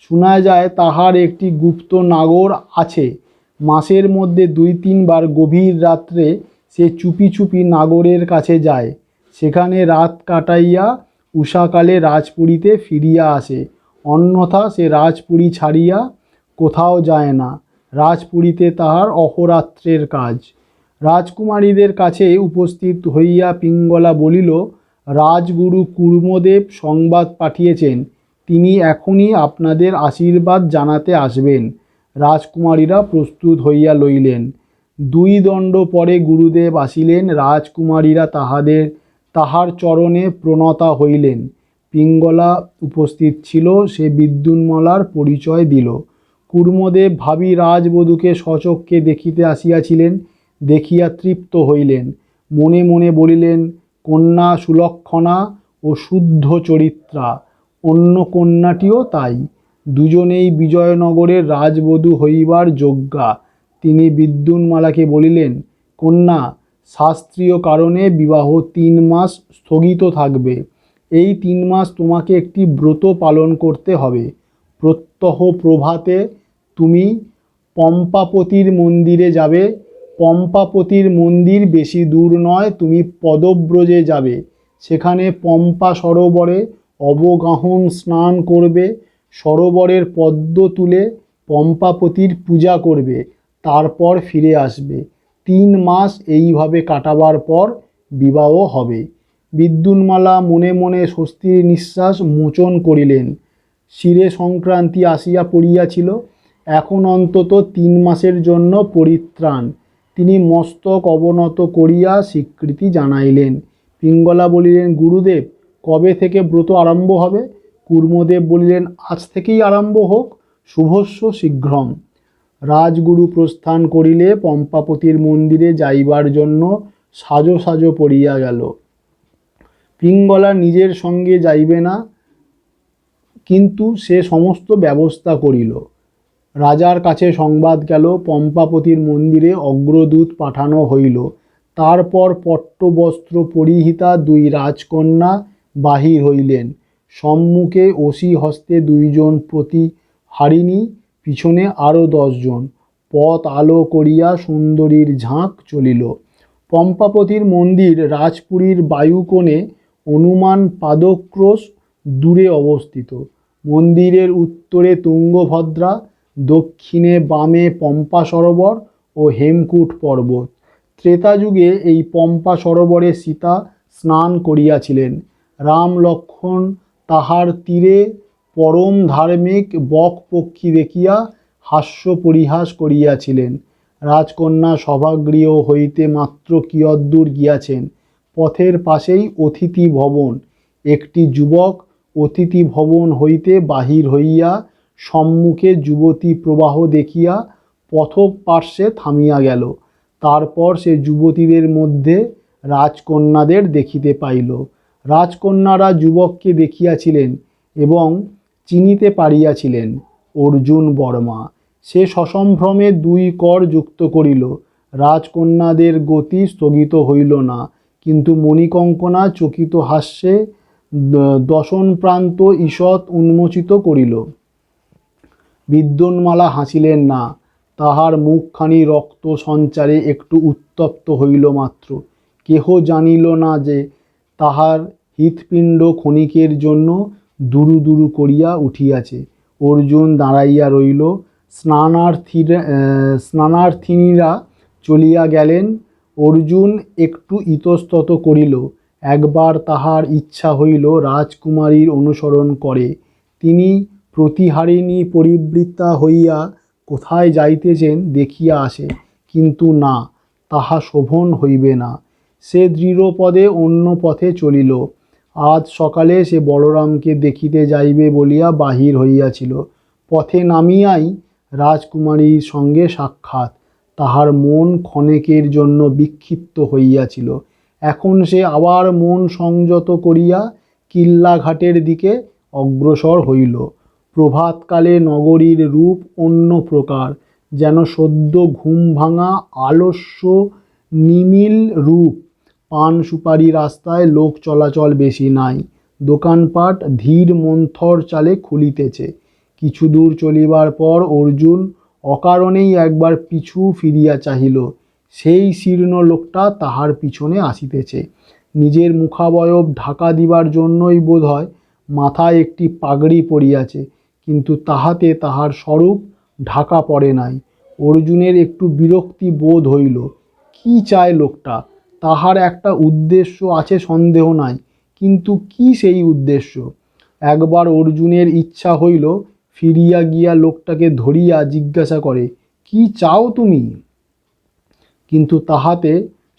শোনা যায় তাহার একটি গুপ্ত নাগর আছে। মাসের মধ্যে 2-3 বার গভীর রাত্রে সে চুপি চুপি নাগরের কাছে যায়। সেখানে রাত কাটাইয়া উষাকালে রাজপুরীতে ফিরিয়া আসে। অন্যথা সে রাজপুরী ছাড়িয়া কোথাও যায় না। রাজপুরীতে তাহার অহোরাত্রের কাজ। রাজকুমারীদের কাছে উপস্থিত হইয়া পিঙ্গলা বলিল, রাজগুরু কূর্মদেব সংবাদ পাঠিয়েছেন, তিনি এখনই আপনাদের আশীর্বাদ জানাতে আসবেন। রাজকুমারীরা প্রস্তুত হইয়া লইলেন। 2 দণ্ড পরে গুরুদেব আসিলেন। রাজকুমারীরা তাহার চরণে প্রণতা হইলেন। পিঙ্গলা উপস্থিত ছিল। সে বিদ্যুন্মালার পরিচয় দিল। কূর্মদেব ভাবী রাজবধূকে স্বচক্ষে দেখিতে আসিয়াছিলেন। দেখিয়া তৃপ্ত হইলেন। মনে মনে বলিলেন, কন্যা সুলক্ষণা ও শুদ্ধ চরিত্রা। অন্য কন্যাটিও তাই। দুজনেই বিজয়নগরের রাজবধূ হইবার যোগ্যা। তিনি বিদ্যুন্মালাকে বলিলেন, কন্যা, শাস্ত্রীয় কারণে বিবাহ 3 মাস স্থগিত থাকবে। এই 3 মাস তোমাকে একটি ব্রত পালন করতে হবে। প্রত্যহ প্রভাতে তুমি পম্পাপতির মন্দিরে যাবে। পম্পাপতির মন্দির বেশি দূর নয়, তুমি পদব্রজে যাবে। সেখানে পম্পা সরোবরে অবগাহন স্নান করবে। সরোবরের পদ্ম তুলে পম্পাপতির পূজা করবে। তারপর ফিরে আসবে। 3 মাস এইভাবে কাটাবার পর বিবাহ হবে। বিদ্যুন্মালা মনে মনে স্বস্তির নিঃশ্বাস মোচন করিলেন। শিরে সংক্রান্তি আসিয়া পড়িয়াছিল। এখন অন্তত 3 মাসের জন্য পরিত্রাণ। তিনি মস্তক অবনত করিয়া স্বীকৃতি জানাইলেন। পিঙ্গলা বলিলেন, গুরুদেব, কবে থেকে ব্রত আরম্ভ হবে? কূর্মদেব বলিলেন, আজ থেকেই আরম্ভ হোক। শুভস্য শীঘ্রম। রাজগুরু প্রস্থান করিলে পম্পাপতির মন্দিরে যাইবার জন্য সাজো সাজো পড়িয়া গেল। পিঙ্গলা নিজের সঙ্গে যাইবে না, কিন্তু সে সমস্ত ব্যবস্থা করিল। রাজার কাছে সংবাদ গেল, পম্পাপতির মন্দিরে অগ্রদূত পাঠানো হইল। তারপর পট্টবস্ত্র পরিহিতা 2 রাজকন্যা বাহির হইলেন। সম্মুখে অসি হস্তে 2 জন প্রতিহারিণী, পিছনে আরও 10 জন। পথ আলো করিয়া সুন্দরীর ঝাঁক চলিল। পম্পাপতির মন্দির রাজপুরীর বায়ুকোণে অনুমান পাদক্রোশ দূরে অবস্থিত। মন্দিরের উত্তরে তুঙ্গভদ্রা, দক্ষিণে বামে পম্পা সরোবর ও হেমকূট পর্বত। ত্রেতাযুগে এই পম্পা সরোবরে সীতা স্নান করিয়াছিলেন। রাম লক্ষ্মণ তাহার তীরে পরম ধার্মিক বক পক্ষী দেখিয়া হাস্য পরিহাস করিয়াছিলেন। রাজকন্যা সভাগৃহ হইতে মাত্র কিয়দ্দূর গিয়াছেন, পথের পাশেই অতিথি ভবন। একটি যুবক অতিথি ভবন হইতে বাহির হইয়া সম্মুখে যুবতী প্রবাহ দেখিয়া পথপার্শ্বে থামিয়া গেল। তারপর সে যুবতীদের মধ্যে রাজকন্যাদের দেখিতে পাইল। রাজকন্যারা যুবককে দেখিয়াছিলেন এবং চিনিতে পারিয়াছিলেন, অর্জুন বর্মা। সে সসম্ভ্রমে 2 কর যুক্ত করিল। রাজকন্যাদের গতি স্থগিত হইল না, কিন্তু মণিকঙ্কনা চকিত হাস্যে দশনপ্রান্ত ঈষৎ উন্মোচিত করিল। বিদ্যুন্মালা হাসিলেন না। তাহার মুখখানি রক্ত সঞ্চারে একটু উত্তপ্ত হইল মাত্র। কেহ জানিল না যে তাহার হৃৎপিণ্ড ক্ষণিকের জন্য দুরু দুরু করিয়া উঠিয়াছে। অর্জুন দাঁড়াইয়া রইল। স্নানার্থিনীরা চলিয়া গেলেন। অর্জুন একটু ইতস্তত করিল। একবার তাহার ইচ্ছা হইল রাজকুমারীর অনুসরণ করে তিনি প্রতিহারিণী পরিবৃতা হইয়া কোথায় যাইতেছেন দেখিয়া আসে, কিন্তু না, তাহা শোভন হইবে না। সে দৃঢ়পদে অন্য পথে চলিল। আজ সকালে সে বলরামকে দেখিতে যাইবে বলিয়া বাহির হইয়াছিল। পথে নামিয়াই রাজকুমারীর সঙ্গে সাক্ষাৎ। তাহার মন ক্ষণেকের জন্য বিক্ষিপ্ত হইয়াছিল। এখন সে আবার মন সংযত করিয়া কিল্লাঘাটের দিকে অগ্রসর হইল। প্রভাতকালে নগরীর রূপ অন্য প্রকার, যেন সদ্য ঘুম ভাঙা আলস্য নিমিল রূপ। পান সুপারি রাস্তায় লোক চলাচল বেশি নাই। দোকানপাট ধীর মন্থর চালে খুলিতেছে। কিছু দূর চলিবার পর অর্জুন অকারণেই একবার পিছু ফিরিয়া চাহিল। সেই শীর্ণ লোকটা তাহার পিছনে আসিতেছে। নিজের মুখাবয়ব ঢাকা দিবার জন্যই বোধ হয় মাথায় একটি পাগড়ি পরিয়াছে, কিন্তু তাহাতে তাহার স্বরূপ ঢাকা পড়ে নাই। অর্জুনের একটু বিরক্তি বোধ হইল। কি চায় লোকটা? তাহার একটা উদ্দেশ্য আছে সন্দেহ নাই, কিন্তু কি সেই উদ্দেশ্য? একবার অর্জুনের ইচ্ছা হইল ফিরিয়া গিয়া লোকটাকে ধরিয়া জিজ্ঞাসা করে, কি চাও তুমি? কিন্তু তাহাতে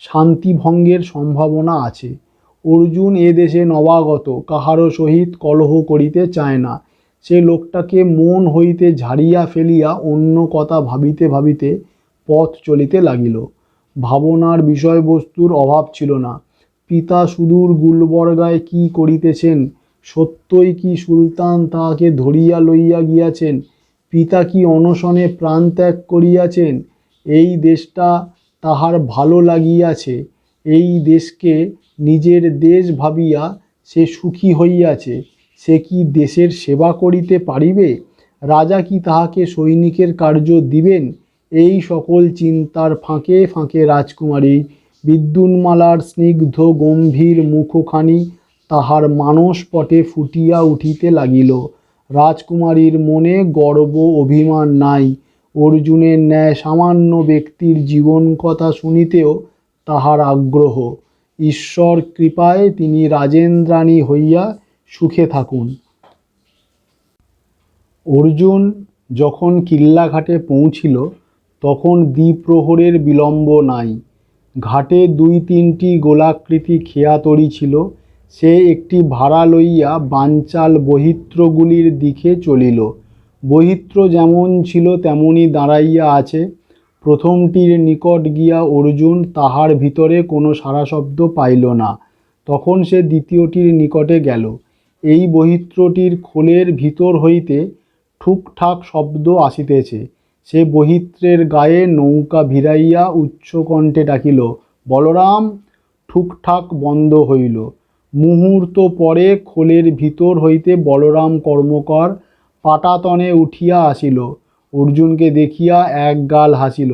শান্তিভঙ্গের সম্ভাবনা আছে। অর্জুন এদেশে নবাগত, কাহারও সহিত কলহ করিতে চায় না। সে লোকটাকে মন হইতে ঝাড়িয়া ফেলিয়া অন্য কথা ভাবিতে ভাবিতে পথ চলিতে লাগিল। ভাবনার বিষয়বস্তুর অভাব ছিল না। পিতা সুদূর গুলবর্গায় কি করিতেছেন? সত্যই কি সুলতান তাহাকে ধরিয়া লইয়া গিয়াছেন? পিতা কি অনশনে প্রাণত্যাগ করিয়াছেন? এই দেশটা তাহার ভালো লাগিয়াছে। এই দেশকে নিজের দেশ ভাবিয়া সে সুখী হইয়াছে। সে কি দেশের সেবা করিতে পারিবে? রাজা কি তাহাকে সৈনিকের কার্য দিবেন? এই সকল চিন্তার ফাঁকে ফাঁকে রাজকুমারী বিদ্যুন্মালার স্নিগ্ধ গম্ভীর মুখখানি তাহার মানসপটে ফুটিয়া উঠিতে লাগিল। রাজকুমারীর মনে গর্ব অভিমান নাই। অর্জুনের ন্যায় সামান্য ব্যক্তির জীবন কথা শুনিতেও তাহার আগ্রহ। ঈশ্বর কৃপায় তিনি রাজেন্দ্রাণী হইয়া সুখে থাকুন। অর্জুন যখন কিল্লাঘাটে পৌঁছিল তখন দ্বিপ্রহরের বিলম্ব নাই। ঘাটে ২-৩টি গোলাকৃতি খেয়াতড়ি ছিল। সে একটি ভাড়া লইয়া বানচাল বহিত্রগুলির দিকে চলিল। বহিত্র যেমন ছিল তেমনি দাঁড়াইয়া আছে। প্রথমটির নিকট গিয়া অর্জুন তাহার ভিতরে কোনো সাড়াশব্দ পাইল না। তখন সে দ্বিতীয়টির নিকটে গেল। এই বহিত্রটির খোলের ভিতর হইতে ঠুকঠাক শব্দ আসিতেছে। সে বহিত্রের গায়ে নৌকা ভিড়াইয়া উচ্চকণ্ঠে ডাকিল, বলরাম! ঠুকঠাক বন্ধ হইল। মুহূর্ত পরে খোলের ভিতর হইতে বলরাম কর্মকার পাটাতনে উঠিয়া আসিল। অর্জুনকে দেখিয়া একগাল হাসিল।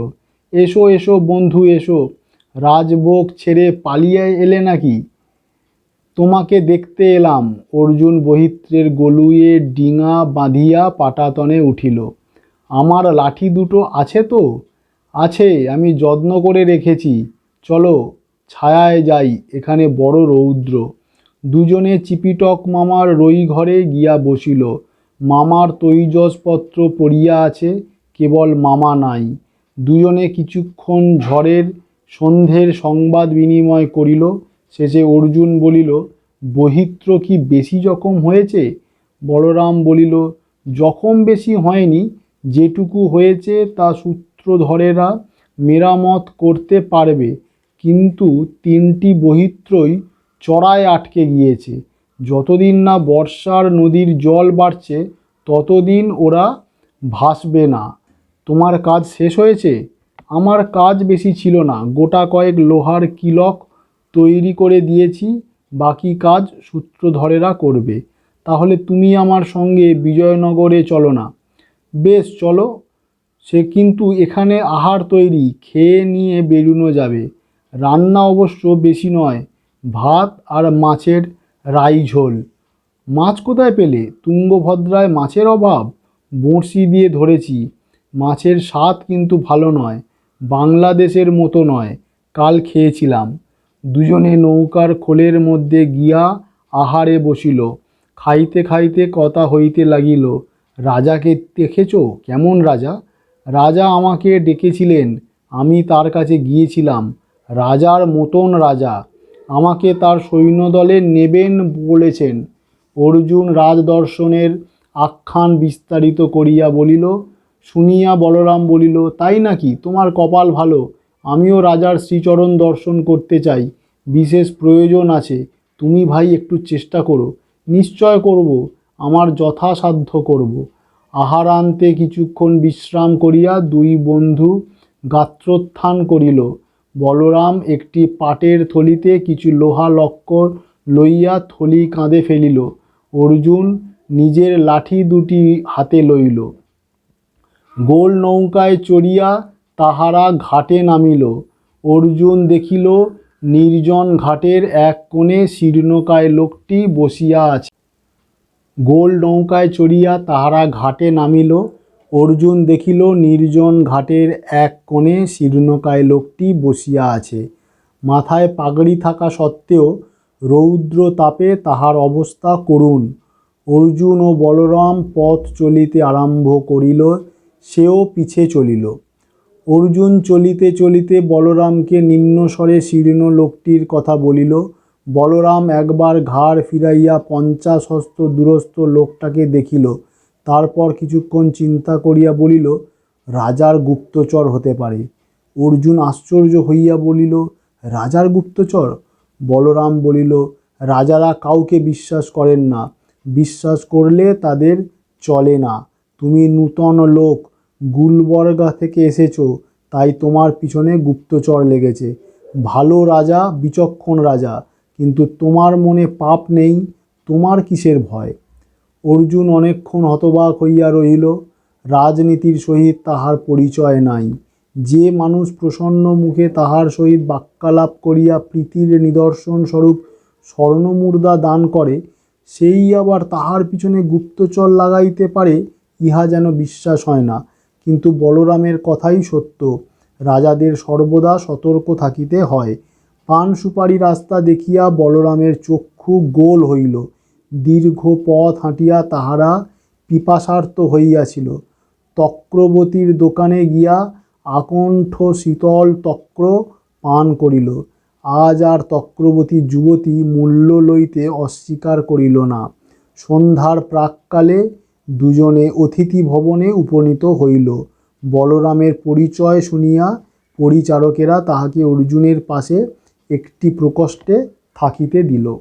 এসো এসো বন্ধু এসো, রাজভোগ ছেড়ে পালিয়ে এলে নাকি? তোমাকে দেখতে এলাম। অর্জুন বহিত্রের গলুয়ে ডিঙা বাঁধিয়া পাটাতনে উঠিল। আমার লাঠি দুটো আছে তো? আছে, আমি যত্ন করে রেখেছি। চলো ছায়ায় যাই, এখানে বড় রৌদ্র। দুজনে চিপিটক মামার রই ঘরে গিয়া বসিল। মামার তৈজসপত্র পড়িয়া আছে, কেবল মামা নাই। দুজনে কিছুক্ষণ ঝড়ের সন্ধ্যের সংবাদ বিনিময় করিল। শেষে অর্জুন বলিল, বহিত্র কি বেশি জখম হয়েছে? বলরাম বলিল, জখম বেশি হয়নি, যেটুকু হয়েছে তা সূত্রধরেরা মেরামত করতে পারবে, কিন্তু 3টি বহিত্রই চড়ায় আটকে গিয়েছে। যতদিন না বর্ষার নদীর জল বাড়ছে ততদিন ওরা ভাসবে না। তোমার কাজ শেষ হয়েছে? আমার কাজ বেশি ছিল না, গোটা কয়েক লোহার কিলক তৈরি করে দিয়েছি, বাকি কাজ সূত্রধরেরা করবে। তাহলে তুমি আমার সঙ্গে বিজয়নগরে চলো না? বেশ চলো। সে কিন্তু এখানে আহার তৈরি, খেয়ে নিয়ে বেরুনো যাবে। রান্না অবশ্য বেশি নয়, ভাত আর মাছের রাই ঝোল। মাছ কোথায় পেলে? তুঙ্গভদ্রায় মাছের অভাব? বঁড়শি দিয়ে ধরেছি। মাছের স্বাদ কিন্তু ভালো নয়, বাংলাদেশের মতো নয়। কাল খেয়েছিলাম। দুজনে নৌকার খোলের মধ্যে গিয়া আহারে বসিল। খাইতে খাইতে কথা হইতে লাগিল, রাজাকে দেখেছ? কেমন রাজা? রাজা আমাকে ডেকেছিলেন, আমি তার কাছে গিয়েছিলাম। রাজার মতন রাজা। আমাকে তার সৈন্যদলে নেবেন বলেছেন। অর্জুন রাজদর্শনের আখ্যান বিস্তারিত করিয়া বলিল। শুনিয়া বলরাম বলিল, তাই নাকি? তোমার কপাল ভালো। আমিও রাজার শ্রীচরণ দর্শন করতে চাই, বিশেষ প্রয়োজন আছে। তুমি ভাই একটু চেষ্টা করো। নিশ্চয় করব, আমার যথাসাধ্য করব। আহারান্তে কিছুক্ষণ বিশ্রাম করিয়া দুই বন্ধু গাত্রোত্থান করিল। বলরাম একটি পাটের থলিতে কিছু লোহা লক্কর লইয়া থলি কাঁধে ফেলিল। অর্জুন নিজের লাঠি দুটি হাতে লইল। গোল নৌকায় চড়িয়া তাহারা ঘাটে নামিল। অর্জুন দেখিল নির্জন ঘাটের এক কোণে শীর্ণকায় লোকটি বসিয়া আছে। গোল নৌকায় চড়িয়া তাহারা ঘাটে নামিল। অর্জুন দেখিল নির্জন ঘাটের এক কোণে শীর্ণকায় লোকটি বসিয়া আছে। মাথায় পাগড়ি থাকা সত্ত্বেও রৌদ্র তাপে তাহার অবস্থা করুণ। অর্জুন ও বলরাম পথ চলিতে আরম্ভ করিল, সেও পিছে চলিল। অর্জুন চলিতে চলিতে বলরামকে নিম্নস্বরে শীর্ণ লোকটির কথা বলিল। বলরাম একবার ঘাড় ফিরাইয়া 50 হস্ত দূরস্থ লোকটাকে দেখিল। তারপর কিছুক্ষণ চিন্তা করিয়া বলিল, রাজার গুপ্তচর হতে পারে। অর্জুন আশ্চর্য হইয়া বলিল, রাজার গুপ্তচর? বলরাম বলিল, রাজারা কাউকে বিশ্বাস করেন না, বিশ্বাস করলে তাদের চলে না। তুমি নূতন লোক, গুলবর্গা থেকে এসেছো, তাই তোমার পিছনে গুপ্তচর লেগেছে। ভালো রাজা, বিচক্ষণ রাজা, কিন্তু তোমার মনে পাপ নেই, তোমার কিসের ভয়? অর্জুন অনেকক্ষণ হতবাক হইয়া রহিল। রাজনীতির সহিত তাহার পরিচয় নাই। যে মানুষ প্রসন্ন মুখে তাহার সহিত বাক্যালাপ করিয়া প্রীতির নিদর্শন স্বরূপ স্বর্ণমুদ্রা দান করে, সেই আবার তাহার পিছনে গুপ্তচর লাগাইতে পারে, ইহা যেন বিশ্বাস হয় না। কিন্তু বলরামের কথাই সত্য, রাজাদের সর্বদা সতর্ক থাকিতে হয়। পান সুপারি রাস্তা দেখিয়া বলরামের চক্ষু গোল হইল। দীর্ঘ পথ হাঁটিয়া তাহারা পিপাসার্ত হইয়াছিল। তক্রবতীর দোকানে গিয়া আকণ্ঠ শীতল তক্র পান করিল। আজ আর তক্রবতী যুবতী মূল্য লইতে অস্বীকার করিল না। সন্ধ্যার প্রাক্কালে দুজনে অতিথি ভবনে উপনীত হইল। বলরামের পরিচয় শুনিয়া পরিচারকেরা তাহাকে অর্জুনের পাশে একটি প্রকোষ্ঠে থাকিতে দিল।